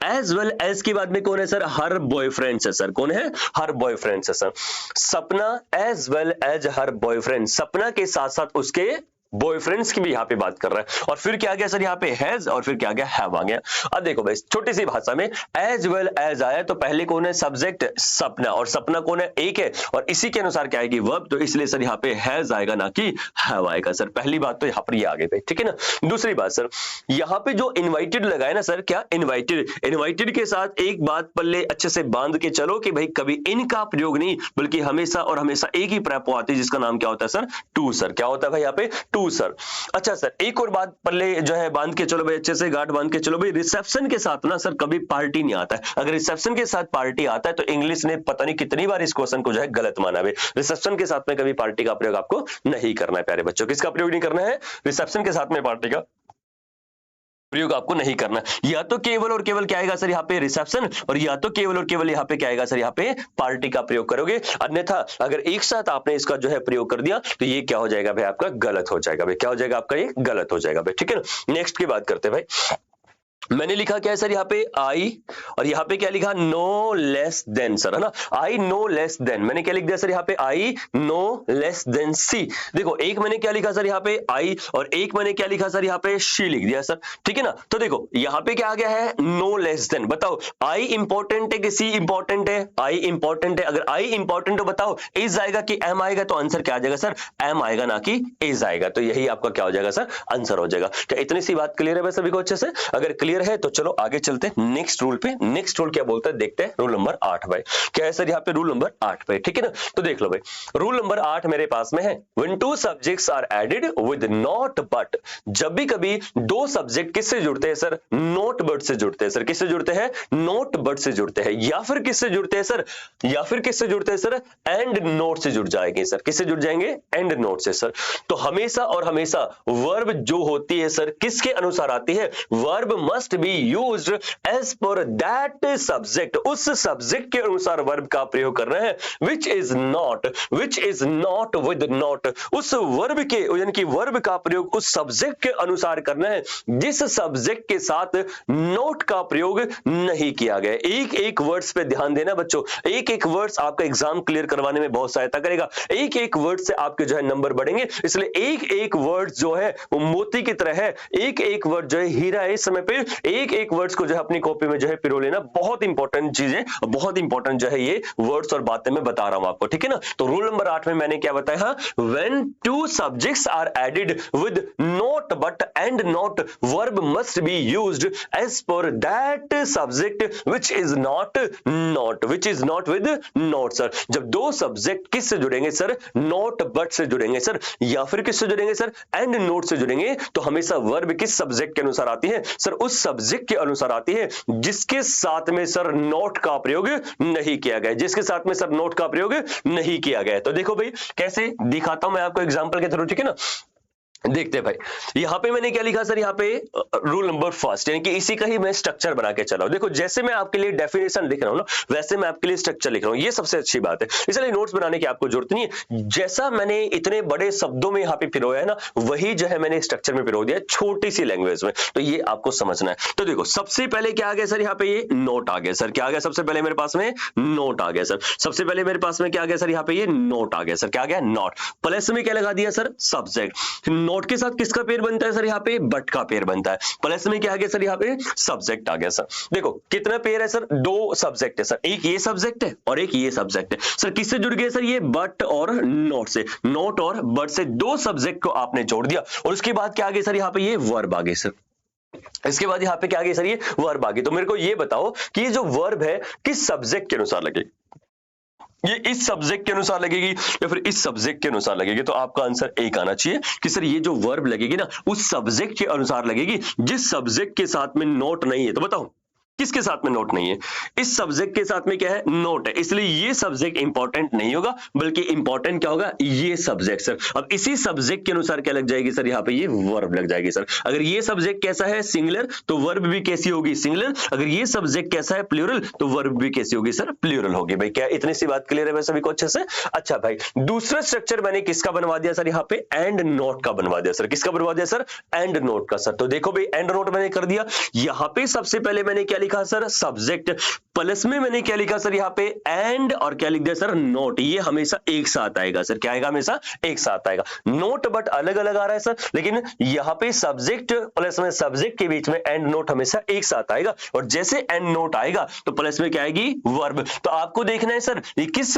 Speaker 1: एज वेल एज के बाद में कौन है सर, हर बॉयफ्रेंड है सर, कौन है, हर बॉयफ्रेंड है sir. Sapna as well as her boyfriend, Sapna के साथ साथ उसके बॉयफ्रेंड्स की भी यहाँ पे बात कर रहा है। और फिर क्या आ गया सर, यहाँ पे हैज, और फिर क्या आ गया, हैव आ गया। अब देखो भाई छोटी सी भाषा में एज वेल एज आया तो पहले कौन है, सब्जेक्ट सपना, और सपना कौन है, एक है, और इसी के अनुसार क्या आएगी, वर्ब, तो इसलिए सर यहाँ पे हैज आएगा ना कि हैव आएगा सर। पहली बात तो यहाँ पर ये आ गई भाई, ठीक है ना। दूसरी बात सर, यहाँ पे जो इनवाइटेड लगा है ना सर, क्या इनवाइटेड, इनवाइटेड के साथ एक बात पल्ले अच्छे से बांध के चलो कि भाई कभी इनका प्रयोग नहीं, बल्कि हमेशा और हमेशा एक ही प्रयोग आती है जिसका नाम क्या होता है सर, टू सर। क्या होता है भाई यहाँ पे, टू सर। अच्छा सर एक और बात पल्ले जो है बांध के चलो भाई, अच्छे से गांठ बांध के चलो भाई, रिसेप्शन के साथ ना सर कभी पार्टी नहीं आता है। अगर रिसेप्शन के साथ पार्टी आता है तो इंग्लिश ने पता नहीं कितनी बार इस क्वेश्चन को जो है गलत माना है। रिसेप्शन के साथ में कभी पार्टी का प्रयोग आपको नहीं करना है प्यारे बच्चों। किसका प्रयोग नहीं करना है, रिसेप्शन के साथ में पार्टी का प्रयोग आपको नहीं करना। या तो केवल और केवल क्या आएगा सर यहाँ पे, रिसेप्शन, और या तो केवल और केवल यहाँ पे क्या आएगा सर, यहाँ पे पार्टी का प्रयोग करोगे। अन्यथा अगर एक साथ आपने इसका जो है प्रयोग कर दिया तो ये क्या हो जाएगा भाई, आपका गलत हो जाएगा भाई। क्या हो जाएगा आपका, ये गलत हो जाएगा भाई, ठीक है ना। नेक्स्ट की बात करते हैं भाई। मैंने लिखा क्या है सर यहाँ पे, आई, और यहाँ पे क्या लिखा, नो लेस देन सर, है ना, आई नो लेस देन। मैंने क्या लिख दिया सर यहाँ पे, आई नो लेस देन सी। देखो एक मैंने क्या लिखा सर यहाँ पे, आई, और एक मैंने क्या लिखा सर यहाँ पे, शी लिख दिया सर, ठीक है ना। तो देखो यहाँ पे क्या आ गया है, नो लेस देन। बताओ आई इंपॉर्टेंट है कि सी इंपॉर्टेंट है, आई इंपॉर्टेंट है। अगर आई इंपॉर्टेंट हो बताओ इज आएगा कि एम आएगा, तो आंसर क्या आ जाएगा सर, एम आएगा ना कि इज आएगा। तो यही आपका क्या हो जाएगा सर, आंसर हो जाएगा। क्या इतनी सी बात क्लियर है भाई सभी को अच्छे से? अगर क्लियर है तो चलो आगे चलते हैं नेक्स्ट रूल पे। नेक्स्ट रूल क्या बोलता है देखते हैं, रूल नंबर 8 भाई। क्या है सर यहाँ पे, रूल नंबर 8 भाई, ठीक है ना। तो देख लो भाई रूल नंबर 8 मेरे पास में है, when two subjects are added with not but. जब भी कभी दो सब्जेक्ट किससे जुड़ते हैं सर, नॉट बट से जुड़ते हैं सर। किससे जुड़ते हैं, नॉट बट से जुड़ते हैं। या फिर किससे जुड़ते हैं सर, या फिर किससे जुड़ते हैं सर, एंड नोट से जुड़ जाएंगे सर। किससे जुड़ जाएंगे, एंड नोट से सर। तो हमेशा और हमेशा वर्ब जो होती है सर किसके अनुसार आती है, verb must be used as per that subject. उस सब्जेक्ट के अनुसार वर्ब का प्रयोग करना है, which is not with not। उस वर्ब के यानी कि वर्ब का प्रयोग उस सब्जेक्ट के अनुसार करना है जिस सब्जेक्ट के साथ नोट का प्रयोग नहीं किया गया। एक एक वर्ड्स पे ध्यान देना बच्चों, एक एक वर्ड्स आपका एग्जाम क्लियर करवाने में बहुत सहायता करेगा। एक एक वर्ड से आपके जो है नंबर बढ़ेंगे, इसलिए एक एक वर्ड जो है वो मोती की तरह है, एक एक वर्ड जो है हीरा है। इस समय पे एक एक वर्ड्स को जो है अपनी कॉपी में जो है पिरो लेना, बहुत इंपॉर्टेंट चीजें, बहुत इंपॉर्टेंट जो है ये वर्ड्स और बातें मैं बता रहा हूं आपको, ठीक है ना। तो रूल नंबर 8 में मैंने क्या बताया, when two subjects are added with not but and not, verb must be used as per that subject which is not with not sir. जब दो सब्जेक्ट किससे जुड़ेंगे सर, नॉट बट से जुड़ेंगे सर, या फिर किससे जुड़ेंगे सर, एंड नोट से जुड़ेंगे, तो हमेशा वर्ब किस सब्जेक्ट के अनुसार आती है सर, उस सब्जेक्ट के अनुसार आती है जिसके साथ में सर नोट का प्रयोग नहीं किया गया, जिसके साथ में सर नोट का प्रयोग नहीं किया गया। तो देखो भाई कैसे दिखाता हूं मैं आपको एग्जांपल के थ्रू, ठीक है ना। देखते हैं भाई यहां पे मैंने क्या लिखा सर, यहाँ पे रूल नंबर फर्स्ट, यानी कि इसी का ही मैं स्ट्रक्चर बना के चला हूं। देखो जैसे मैं आपके लिए डेफिनेशन लिख रहा हूं ना, वैसे मैं आपके लिए स्ट्रक्चर लिख रहा हूं। ये सबसे अच्छी बात है, इसलिए नोट्स बनाने की आपको जरूरत नहीं है। जैसा मैंने इतने बड़े शब्दों में यहाँ पे पिरोया है ना, वही जो है मैंने स्ट्रक्चर में पिरो दिया छोटी सी लैंग्वेज में। तो ये आपको समझना है। तो देखो सबसे पहले क्या आ गया सर, यहाँ पे ये नोट आ गया सर। क्या आ गया सबसे पहले मेरे पास में, नोट आ गया सर। सबसे पहले मेरे पास में क्या आ गया सर, यहाँ पे ये नोट आ गया सर। क्या आ गया, नोट। प्लस में क्या लगा दिया सर, सब्जेक्ट। नोट के साथ किसका पेयर बनता है सर, यहाँ पे बट का पेयर बनता है। प्लस में क्या आ गया सर, यहाँ पे सब्जेक्ट आ गया सर। देखो कितना पेयर है सर, दो सब्जेक्ट है सर, एक ये सब्जेक्ट है और एक ये सब्जेक्ट है सर। किससे जुड़ गए सर, ये बट और नोट से। नोट और बट से दो सब्जेक्ट को आपने जोड़ दिया, और उसके बाद क्या आ गया सर, यहाँ पे ये वर्ब आ गए सर। इसके बाद यहाँ पे क्या आ गई सर, ये वर्ब आ गई। तो मेरे को ये बताओ कि ये जो वर्ब है किस सब्जेक्ट के अनुसार लगेगी, ये इस सब्जेक्ट के अनुसार लगेगी या फिर इस सब्जेक्ट के अनुसार लगेगी। तो आपका आंसर एक आना चाहिए कि सर ये जो वर्ब लगेगी ना उस सब्जेक्ट के अनुसार लगेगी जिस सब्जेक्ट के साथ में नोट नहीं है। तो बताओ किसके साथ में नोट नहीं है? इस सब्जेक्ट के साथ में क्या है? नोट है, इसलिए ये सब्जेक्ट इंपॉर्टेंट नहीं होगा, बल्कि इंपॉर्टेंट क्या होगा? ये सब्जेक्ट सर। अब इसी सब्जेक्ट के अनुसार क्या लग जाएगी सर? यहाँ पे ये वर्ब लग जाएगी सर। अगर ये सब्जेक्ट कैसा है? सिंगुलर, तो वर्ब भी कैसी होगी? सिंगुलर। अगर ये सब्जेक्ट कैसा है? प्लूरल, तो वर्ब भी कैसी होगी सर? प्लूरल होगी। भाई क्या इतनी सी बात क्लियर है भाई सभी को अच्छे से? अच्छा भाई, दूसरा स्ट्रक्चर मैंने किसका बनवा दिया सर? यहाँ पे एंड नोट का बनवा दिया सर। किसका बनवा दिया सर? एंड नोट का सर। तो देखो भाई, एंड नोट मैंने कर दिया। यहाँ पे सबसे पहले मैंने क्या लिखा सर? सब्जेक्ट, प्लस में मैंने क्या लिखा सर? यहाँ पे एंड, और क्या लिख दिया सर? नोट। ये हमेशा एक साथ आएगा सर। क्या आएगा? हमेशा एक साथ आएगा। नोट बट अलग अलग आ रहा है सर, लेकिन यहाँ पे सब्जेक्ट प्लस में सब्जेक्ट के बीच में एंड नोट हमेशा एक साथ आएगा। और जैसे एंड नोट आएगा तो प्लस में क्या आएगी? वर्ब। तो आपको देखना है सर ये किस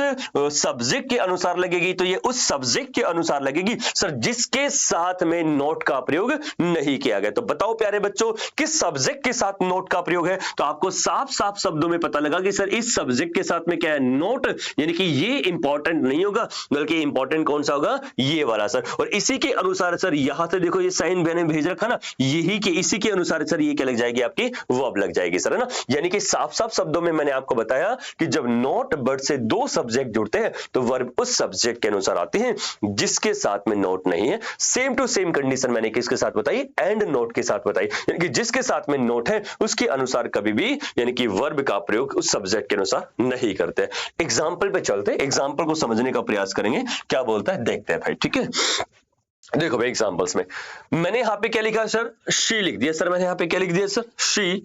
Speaker 1: सब्जेक्ट के अनुसार लगेगी, तो ये उस सब्जेक्ट के अनुसार लगेगी सर जिसके साथ में नोट का प्रयोग नहीं किया गया। तो बताओ प्यारे बच्चों, किस सब्जेक्ट के साथ नोट का प्रयोग है? तो आपको साफ साफ शब्दों में पता लगा कि सर इस सब्जेक्ट के साथ में क्या है? नोट। यानी कि ये इंपॉर्टेंट नहीं होगा, बल्कि इंपॉर्टेंट कौन सा होगा? ये वाला सर। और इसी के अनुसार सर यहां से देखो ये साइन मैंने भेज रखा ना, यही के इसी के अनुसार सर ये क्या लग जाएगी? आपकी वर्ब लग जाएगी सर, है ना। यानी कि साफ साफ शब्दों में मैंने आपको बताया कि जब नोट वर्ब से दो सब्जेक्ट जुड़ते हैं तो वर्ब उस सब्जेक्ट के अनुसार आते हैं जिसके साथ में नोट नहीं है। सेम टू सेम कंडीशन मैंने किसके साथ बताई? एंड नोट के साथ बताई। यानी कि जिसके साथ में नोट है उसके अनुसार कभी भी यानी कि वर्ब का प्रयोग उस सब्जेक्ट के अनुसार नहीं करते। एग्जाम्पल पे चलते, एग्जाम्पल को समझने का प्रयास करेंगे, क्या बोलता है देखते हैं भाई, ठीक है। देखो भाई एग्जाम्पल्स में मैंने यहाँ पे क्या लिखा सर? शी लिख दिया सर। मैंने यहाँ पे क्या लिख दिया सर? शी।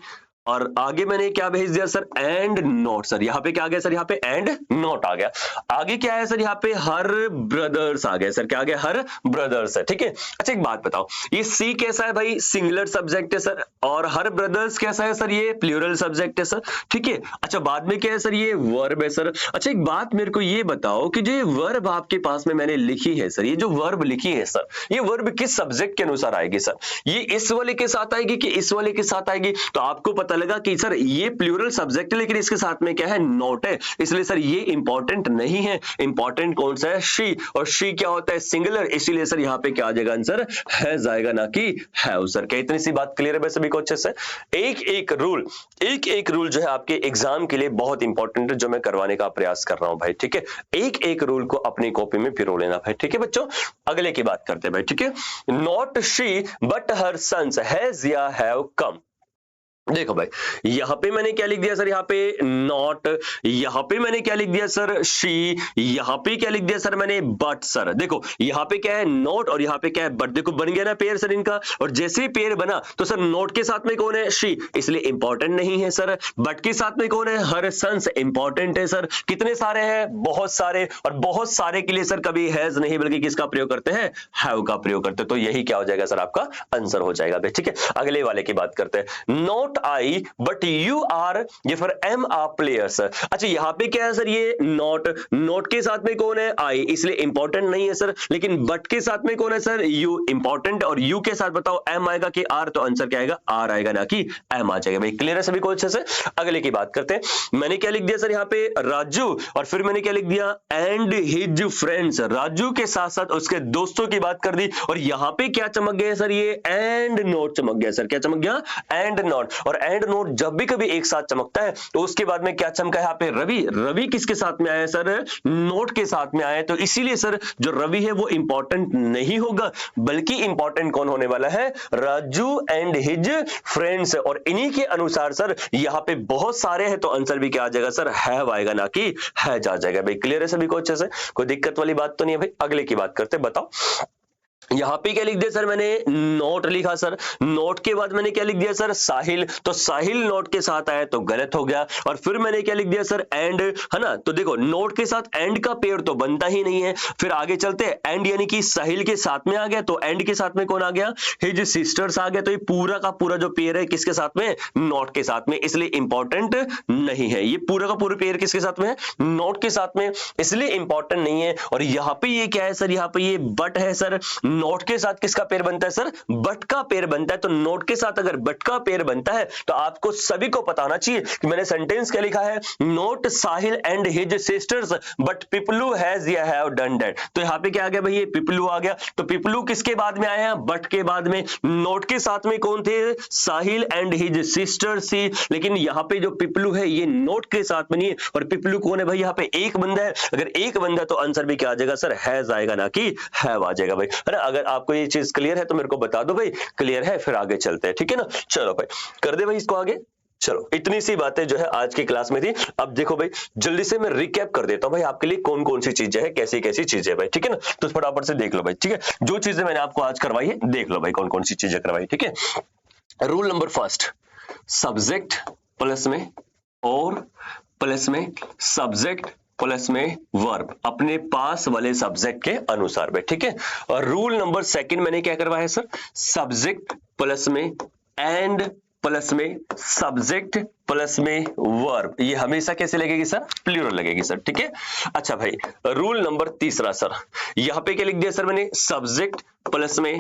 Speaker 1: और आगे मैंने क्या भेज दिया सर? And note sir. यहाँ पे क्या आ गया सर? यहाँ पे एंड नोट आ गया। आगे क्या है सर? यहाँ पे हर ब्रदर्स आ गया सर। क्या आ गया? हर ब्रदर्स है, ठीक है। अच्छा एक बात बताओ, ये सी कैसा है भाई? सिंगुलर सब्जेक्ट है सर। और हर ब्रदर्स कैसा है सर? ये प्लूरल सब्जेक्ट है सर, ठीक है। अच्छा बाद में क्या है सर? ये वर्ब है सर। अच्छा एक बात मेरे को ये बताओ कि जो ये वर्ब आपके पास में मैंने लिखी है सर, ये जो वर्ब लिखी है सर, ये वर्ब किस सब्जेक्ट के अनुसार आएगी सर? ये इस वाले के साथ आएगी कि इस वाले के साथ आएगी? तो आपको पता लगा कि सर ये प्लूरल सब्जेक्ट है, लेकिन इसके साथ में क्या है? नोट है, इसलिए सर ये इंपॉर्टेंट नहीं है। इंपॉर्टेंट कौन सा है? शी। और शी क्या होता है? सिंगुलर, इसीलिए सर यहाँ पे क्या आ जाएगा आंसर? हैज आएगा, ना कि हैव सर। क्या इतनी सी बात क्लियर है भाई सभी को अच्छे से? एक एक रूल जो है आपके एग्जाम के लिए बहुत इंपॉर्टेंट है, जो मैं करवाने का प्रयास कर रहा हूं भाई, ठीक है। एक एक रूल को अपनी कॉपी में पिरो लेना भाई, ठीक है बच्चों। अगले की बात करते हैं भाई, ठीक है। Not she but her sons has या हैव कम। देखो भाई यहां पे मैंने क्या लिख दिया सर? यहाँ पे नॉट। यहां पे मैंने क्या लिख दिया सर? शी। यहां पे क्या लिख दिया सर मैंने? But sir. देखो यहां पे क्या है? नोट, और यहां पे क्या है? बट। देखो बन गया ना पेयर सर इनका। और जैसे ही पेयर बना तो सर नोट के साथ में कौन है? शी, इसलिए इंपॉर्टेंट नहीं है सर। बट के साथ में कौन है? हर सन्स, इंपॉर्टेंट है सर। कितने सारे हैं? बहुत सारे। और बहुत सारे के लिए सर कभी हैज नहीं बल्कि किसका प्रयोग करते हैं? हैव का प्रयोग करते हैं। तो यही क्या हो जाएगा सर? आपका आंसर हो जाएगा भाई, ठीक है। अगले वाले की बात करते हैं। Not I but you are, ये फिर एम आर प्लेयर्स। अच्छा यहां पे क्या है सर? ये नॉट, नॉट के साथ में कौन है? आई, इसलिए इंपॉर्टेंट नहीं है सर। लेकिन बट के साथ में कौन है सर? You, important. और यू के साथ बताओ एम आएगा कि आर? तो आंसर क्या आएगा? आर आएगा, ना कि एम आ जाएगा भाई। क्लियर है सभी को अच्छे से? अगले की बात करते हैं। मैंने क्या लिख दिया सर? यहाँ पे राजू, और फिर मैंने क्या लिख दिया? And his friends. राजू के साथ साथ उसके दोस्तों की बात कर दी। और यहां पे क्या चमक गया सर? ये एंड नोट चमक गया सर। क्या चमक गया? And note. और एंड नोट जब भी कभी एक साथ चमकता है तो उसके बाद में क्या चमका है? यहाँ पे रवि। रवि किसके साथ में आया सर? नोट के साथ में आया। तो इसीलिए सर जो रवि है वो इंपॉर्टेंट नहीं होगा, बल्कि इंपॉर्टेंट कौन होने वाला है? Raju and his friends. और इन्हीं के अनुसार सर यहाँ पे बहुत सारे हैं, तो आंसर भी क्या आ जाएगा सर? हैव आएगा, ना कि हैज आ जाएगा भाई। क्लियर है सभी को अच्छे से? कोई दिक्कत वाली बात तो नहीं है भाई। अगले की बात करते, बताओ यहां पे क्या लिख दिया सर मैंने? नोट लिखा सर। नोट के बाद मैंने क्या लिख दिया सर? साहिल। तो साहिल नोट के साथ आया तो गलत हो गया। और फिर मैंने क्या लिख दिया सर? एंड, है ना। तो देखो नोट के साथ एंड का पेयर तो बनता ही नहीं है। फिर आगे चलते हैं, एंड यानी कि साहिल के साथ में आ गया, तो एंड के साथ में कौन आ गया? हिज सिस्टर्स आ गया। तो ये पूरा का पूरा जो पेयर है किसके साथ में? नोट के साथ में, इसलिए इंपॉर्टेंट नहीं है। ये पूरा का पूरा पेयर किसके साथ में है? नोट के साथ में, इसलिए इंपॉर्टेंट नहीं है। और यहाँ पे ये क्या है सर? यहाँ पे ये बट है सर। नॉट के साथ किसका पेयर बनता है सर? बट का पेयर बनता है। तो नॉट के साथ अगर बट का पेयर बनता है तो आपको सभी को पता होना चाहिए कि मैंने सेंटेंस क्या लिखा है, not Sahil and his sisters but Piplu has या हैव डन दैट। तो यहां पे क्या आ गया भाई, ये पिपलू आ गया। तो पिपलू किसके बाद में आया? बट के बाद में। नॉट के साथ में कौन थे? साहिल एंड हिज सिस्टर्स थी। लेकिन यहां पे जो पिपलू है ये नॉट के साथ में नहीं है। और पिपलू कौन है भाई? यहाँ पे एक बंदा है। अगर एक बंदा तो आंसर भी क्या आ जाएगा सर? हैज आएगा, ना कि हैव आ जाएगा भाई, है ना। अगर आपको ये चीज क्लियर है तो मेरे को बता दो भाई, क्लियर है फिर आगे चलते हैं, ठीक है ना। चलो भाई कर दे भाई इसको आगे। चलो इतनी सी बातें जो है आज की क्लास में थी। अब देखो भाई जल्दी से मैं रिकैप कर देता हूं भाई आपके लिए कौन कौन सी चीजें हैं, कैसी कैसी चीजें भाई, ठीक है ना। तो फटाफट से देख लो भाई, ठीक है। जो चीजें मैंने आपको आज करवाई है देख लो भाई कौन कौन सी चीजें करवाई, ठीक है। Rule number first, subject plus में और प्लस में सब्जेक्ट प्लस में वर्ब अपने पास वाले सब्जेक्ट के अनुसार में, ठीक है। और रूल नंबर सेकंड मैंने क्या करवाया है सर? सब्जेक्ट प्लस में एंड प्लस में सब्जेक्ट प्लस में वर्ब, ये हमेशा कैसे लगेगी सर? प्लूरल लगेगी सर, ठीक है। अच्छा भाई रूल नंबर तीसरा सर, यहां पे क्या लिख दिया सर मैंने? सब्जेक्ट प्लस में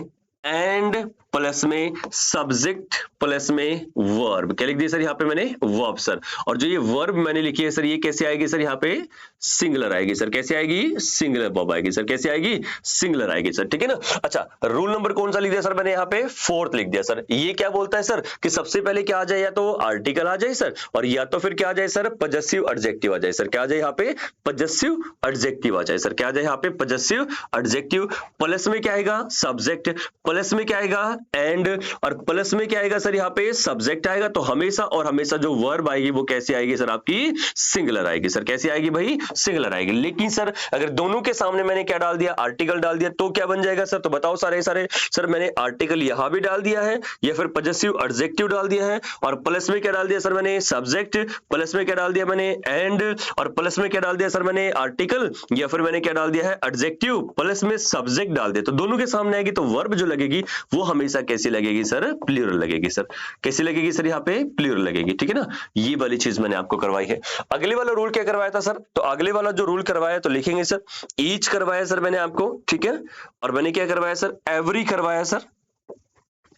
Speaker 1: एंड प्लस में सब्जेक्ट प्लस में वर्ब, क्या लिख दिया सर यहाँ पे मैंने? Verb sir. और जो ये वर्ब मैंने लिखी है सर ये कैसे आएगी सर? यहाँ पे सिंगुलर आएगी सर। कैसे आएगी? सिंगुलर वर्ब आएगी सर। कैसे आएगी? सिंगुलर आएगी सर, ठीक है ना। अच्छा रूल नंबर कौन सा लिख दिया सर मैंने? यहाँ पे फोर्थ लिख दिया सर। ये क्या बोलता है सर कि सबसे पहले क्या आ जाए? या तो आर्टिकल आ जाए सर, और या तो फिर क्या आ जाए सर? पजेसिव एडजेक्टिव आ जाए सर। क्या आ जाए यहाँ पे? पजेसिव एडजेक्टिव आ जाए सर। क्या आ जाए यहाँ पे? Possessive adjective. प्लस में क्या आएगा? सब्जेक्ट। प्लस में क्या आएगा? एंड। और प्लस में क्या आएगा सर? यहाँ पे सब्जेक्ट आएगा। तो हमेशा और हमेशा जो वर्ब आएगी वो कैसी आएगी सर? आपकी सिंगुलर आएगी सर। कैसी आएगी भाई? सिंगुलर आएगी। लेकिन सर अगर दोनों के सामने मैंने क्या डाल दिया? आर्टिकल डाल दिया तो क्या बन जाएगा सर? तो बताओ सारे सारे सर, मैंने आर्टिकल यहां भी डाल दिया है या फिर पजेसिव एडजेक्टिव डाल दिया है, और प्लस में क्या डाल दिया सर मैंने? सब्जेक्ट। प्लस में क्या डाल दिया मैंने? एंड। और प्लस में क्या डाल दिया सर मैंने? आर्टिकल, या फिर मैंने क्या डाल दिया है? एडजेक्टिव। प्लस में सब्जेक्ट डाल दिया तो दोनों के सामने आएगी तो वर्ब जो लगेगी वो हमेशा कैसी लगेगी सर? प्लूरल लगेगी सर। कैसी लगेगी सर? यहाँ पे प्लूरल लगेगी, ठीक है ना। ये वाली चीज मैंने आपको करवाई है। अगले वाला रूल क्या करवाया था सर? तो अगले वाला जो रूल करवाया तो लिखेंगे सर ईच करवाया सर मैंने आपको, ठीक है। और मैंने क्या करवाया सर? एवरी करवाया सर।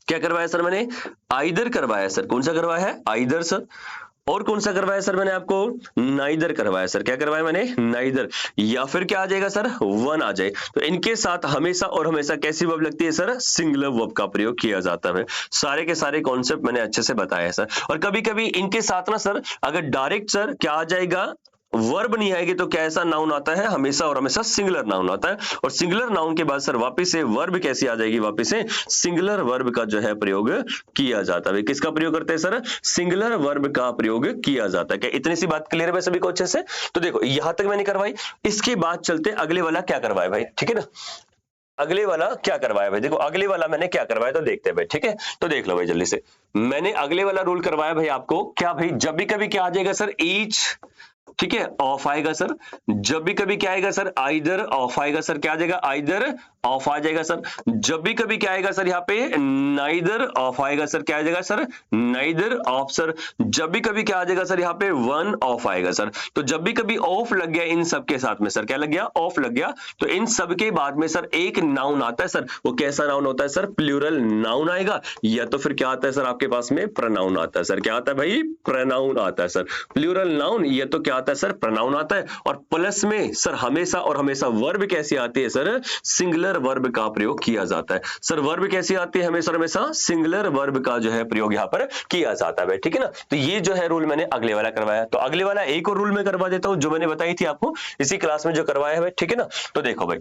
Speaker 1: क्या करवाया सर मैंने? आइदर करवाया सर। कौन सा करवाया है? Either sir. और कौन सा करवाया सर मैंने आपको? नाइदर करवाया सर। क्या करवाया मैंने? नाइदर। या फिर क्या आ जाएगा सर? वन आ जाए। तो इनके साथ हमेशा और हमेशा कैसी वर्ब लगती है सर? सिंगुलर वर्ब का प्रयोग किया जाता है। सारे के सारे कॉन्सेप्ट मैंने अच्छे से बताया है सर। और कभी कभी इनके साथ ना सर अगर डायरेक्ट सर क्या आ जाएगा? वर्ब नहीं आएगी तो क्या ऐसा नाउन आता है? हमेशा और हमेशा सिंगुलर नाउन आता है। और सिंगुलर नाउन के बाद सर वापस से वर्ब कैसी आ जाएगी? वापस से सिंगुलर वर्ब का जो है प्रयोग किया जाता है। किसका प्रयोग करते हैं सर? सिंगुलर वर्ब का प्रयोग किया जाता है। क्या इतनी सी बात क्लियर है सभी को अच्छे से? तो देखो यहां तक मैंने करवाई। इसके बाद चलते अगले वाला क्या करवाया भाई, ठीक है ना। अगले वाला क्या करवाया भाई? देखो अगले वाला मैंने क्या करवाया तो देखते हैं भाई, ठीक है। तो देख लो भाई जल्दी से। मैंने अगले वाला रूल करवाया भाई आपको क्या भाई? जब भी कभी क्या आ जाएगा सर? ईच, ठीक है, ऑफ आएगा सर। जब भी कभी क्या आएगा सर? आइदर ऑफ आएगा सर। क्या आ जाएगा? आइदर ऑफ आ जाएगा सर। जब भी कभी क्या आएगा सर? यहाँ पे नाइदर ऑफ आएगा सर। क्या आ जाएगा सर? Neither of sir. जब भी कभी क्या आ जाएगा सर? यहाँ पे वन ऑफ आएगा सर। तो जब भी कभी ऑफ लग गया इन सब के साथ में सर, क्या लग गया? ऑफ लग गया। तो इन सब के बाद में सर एक नाउन आता है सर। वो कैसा नाउन होता है सर? प्लूरल नाउन आएगा। या तो फिर क्या आता है सर आपके पास में? प्रोनाउन आता है सर। क्या आता है भाई? प्रोनाउन आता है सर। प्लूरल नाउन या तो क्या आता है सर? प्रोनाउन आता है। और प्लस में सर हमेशा और हमेशा वर्ब कैसी आती है सर? सिंगुलर वर्ब का प्रयोग किया जाता है सर। वर्ब कैसी आती है? हमेशा हमेशा सिंगुलर वर्ब का जो है प्रयोग यहाँ पर किया जाता है, ठीक है ना। तो ये जो है रूल मैंने अगले वाला करवाया। तो अगले वाला एक और रूल मैं करवा देता हूं जो मैंने बताई थी आपको इसी क्लास में जो करवाया है, ठीक है ना। तो देखो भाई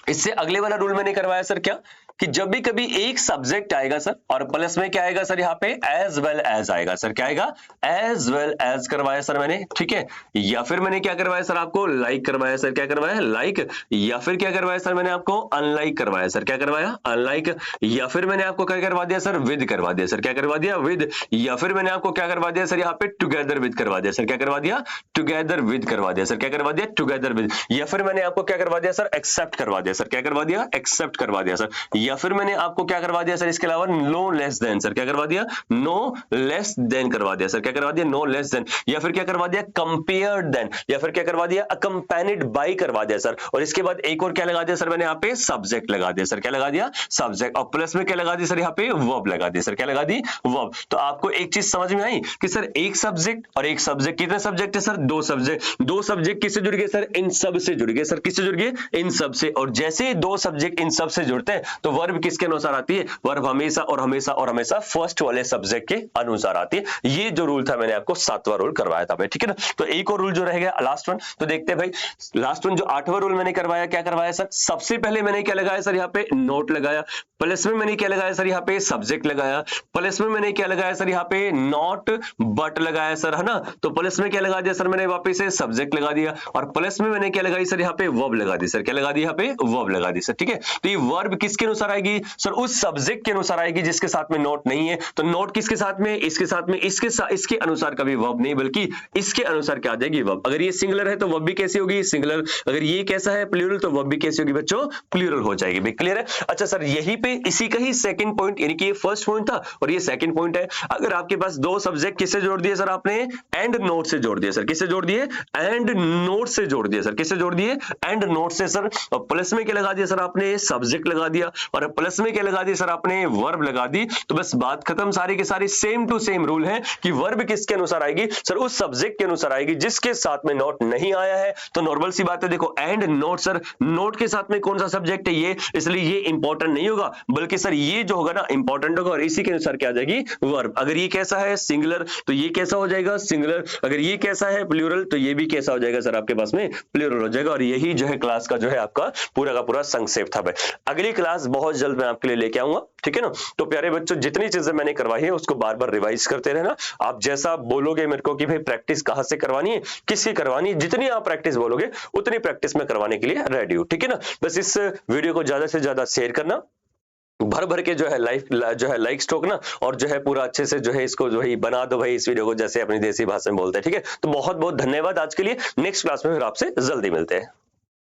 Speaker 1: इससे अगले वाला रूल मैंने करवाया सर क्या कि जब भी कभी एक सब्जेक्ट आएगा सर और प्लस में क्या आएगा सर? यहाँ पे एज वेल एज आएगा सर। क्या आएगा? एज वेल एज करवाया सर मैंने, ठीक है। या फिर मैंने क्या करवाया सर? आपको लाइक करवाया सर। क्या करवाया? लाइक। या फिर क्या करवाया सर मैंने आपको? अनलाइक करवाया सर। क्या करवाया? अनलाइक। या फिर मैंने आपको क्या करवा दिया सर? विद करवा दिया सर। क्या करवा दिया? विद। या फिर मैंने आपको क्या करवा दिया सर? यहाँ पे टुगेदर विद करवा दिया सर। क्या करवा दिया? टुगेदर विद करवा दिया सर। क्या करवा दिया? Together with. या फिर मैंने आपको क्या करवा दिया सर? एक्सेप्ट करवा दिया सर। क्या करवा दिया? एक्सेप्ट करवा दिया सर। या फिर मैंने आपको क्या करवा दिया सर इसके अलावा नो लेस देन, सर क्या करवा दिया, नो लेस देन करवा दिया सर, क्या करवा दिया, नो लेस देन, या फिर क्या करवा दिया, कंपेयर्ड देन, या फिर क्या करवा दिया, अकंपेनिड बाय करवा दिया सर। और इसके बाद एक और क्या लगा दिया सर मैंने यहाँ पे, सब्जेक्ट लगा दिया सर, क्या लगा दिया, सब्जेक्ट, और प्लस में क्या लगा दिया सर यहाँ पे, वर्ब लगा दिया सर, क्या लगा दी, वर्ब। तो आपको एक चीज समझ में आई कि सर एक सब्जेक्ट और एक सब्जेक्ट, कितने सब्जेक्ट है सर, दो सब्जेक्ट, दो सब्जेक्ट किससे जुड़ गए सर, इन सब से जुड़ गए सर, किससे जुड़ गए, इन सब से। और जैसे ही दो सब्जेक्ट इन सब से जुड़ते हैं तो वर्ब किसके अनुसार आती है, वर्ब हमेशा और हमेशा और हमेशा फर्स्ट वाले सब्जेक्ट के अनुसार आती है। ये जो रूल था मैंने आपको 7वां रूल करवाया था भाई, ठीक है ना। तो एक और रूल जो रह गया लास्ट वन, तो देखते हैं भाई लास्ट वन जो 8वां रूल मैंने करवाया, क्या करवाया सर, सबसे पहले मैंने क्या लगाया सर यहाँ पे, नोट लगाया, प्लस में मैंने क्या लगाया सर यहाँ पे, सब्जेक्ट लगाया, प्लस में मैंने क्या लगाया सर यहाँ पे, नॉट बट लगाया सर, है ना। तो प्लस में क्या लगा दिया सर मैंने, वापस से सब्जेक्ट लगा दिया, और प्लस में मैंने क्या लगाई सर यहाँ पे, वर्ब लगा दी सर, क्या लगा दी यहाँ पे, वर्ब लगा दी सर, ठीक है। तो ये वर्ब किसके अनुसार आएगी सर, उस सब्जेक्ट के अनुसार आएगी जिसके साथ में नोट नहीं है। तो नोट किसके साथ में, इसके साथ में, इसके अनुसार कभी वर्ब नहीं बल्कि इसके अनुसार क्या आ जाएगी, वर्ब। अगर ये सिंगुलर है तो वर्ब भी कैसी होगी, सिंगुलर। अगर ये कैसा है, प्लूरल, तो वर्ब भी कैसी होगी बच्चों, प्लूरल हो जाएगी भाई, क्लियर है। अच्छा सर यही पे इसी का ही सेकंड पॉइंट, यानी कि ये फर्स्ट पॉइंट था और ये सेकंड पॉइंट है। अगर आपके पास दो सब्जेक्ट किससे जोड़ दिए सर आपने, एंड नोट से जोड़ दिए सर, किससे जोड़ दिए, एंड नोट से जोड़ दिए सर, किससे जोड़ दिए, एंड नोट से सर। और प्लस में क्या लगा दिया सर आपने, सब्जेक्ट लगा दिया, और प्लस में क्या लगा दिया सर आपने, वर्ब लगा दी। तो बस बात खत्म, सारी की सारी सेम टू सेम रूल है कि वर्ब किसके अनुसार आएगी सर, उस सब्जेक्ट के अनुसार आएगी जिसके साथ में नोट नहीं आया है। तो नॉर्मल सी बात है, देखो एंड नोट सर, नोट के साथ में कौन सा सब्जेक्ट है ये, इसलिए ये इंपॉर्टेंट नहीं होगा, बल्कि सर ये जो होगा ना इंपॉर्टेंट होगा, और इसी के अनुसार क्या आ जाएगी, वर्ब। अगर ये कैसा है सिंगुलर तो ये कैसा हो जाएगा, सिंगुलर। अगर ये कैसा है प्लूरल तो ये भी कैसा हो जाएगा सर आपके पास में, प्लूरल हो जाएगा। और यही जो है क्लास का जो है आपका पूरा का पूरा संक्षेप था भाई। अगली क्लास बहुत जल्द मैं आपके लिए लेके आऊंगा, ठीक है ना। तो प्यारे बच्चों जितनी चीजें मैंने करवाई है उसको बार बार रिवाइज करते रहना। आप जैसा बोलोगे मेरे को कि भाई प्रैक्टिस कहां से करवानी है, किसकी करवानी है, जितनी आप प्रैक्टिस बोलोगे उतनी प्रैक्टिस में करवाने के लिए रेडी हूं, ठीक है ना। बस इस वीडियो को ज्यादा से ज्यादा शेयर करना, भर भर के जो है लाइक ठोकना, और जो है पूरा अच्छे से जो है इसको जो है बना दो भाई इस वीडियो को, जैसे अपनी देसी भाषा में बोलते हैं, ठीक है। तो बहुत बहुत धन्यवाद आज के लिए। नेक्स्ट क्लास में फिर आपसे जल्दी मिलते हैं।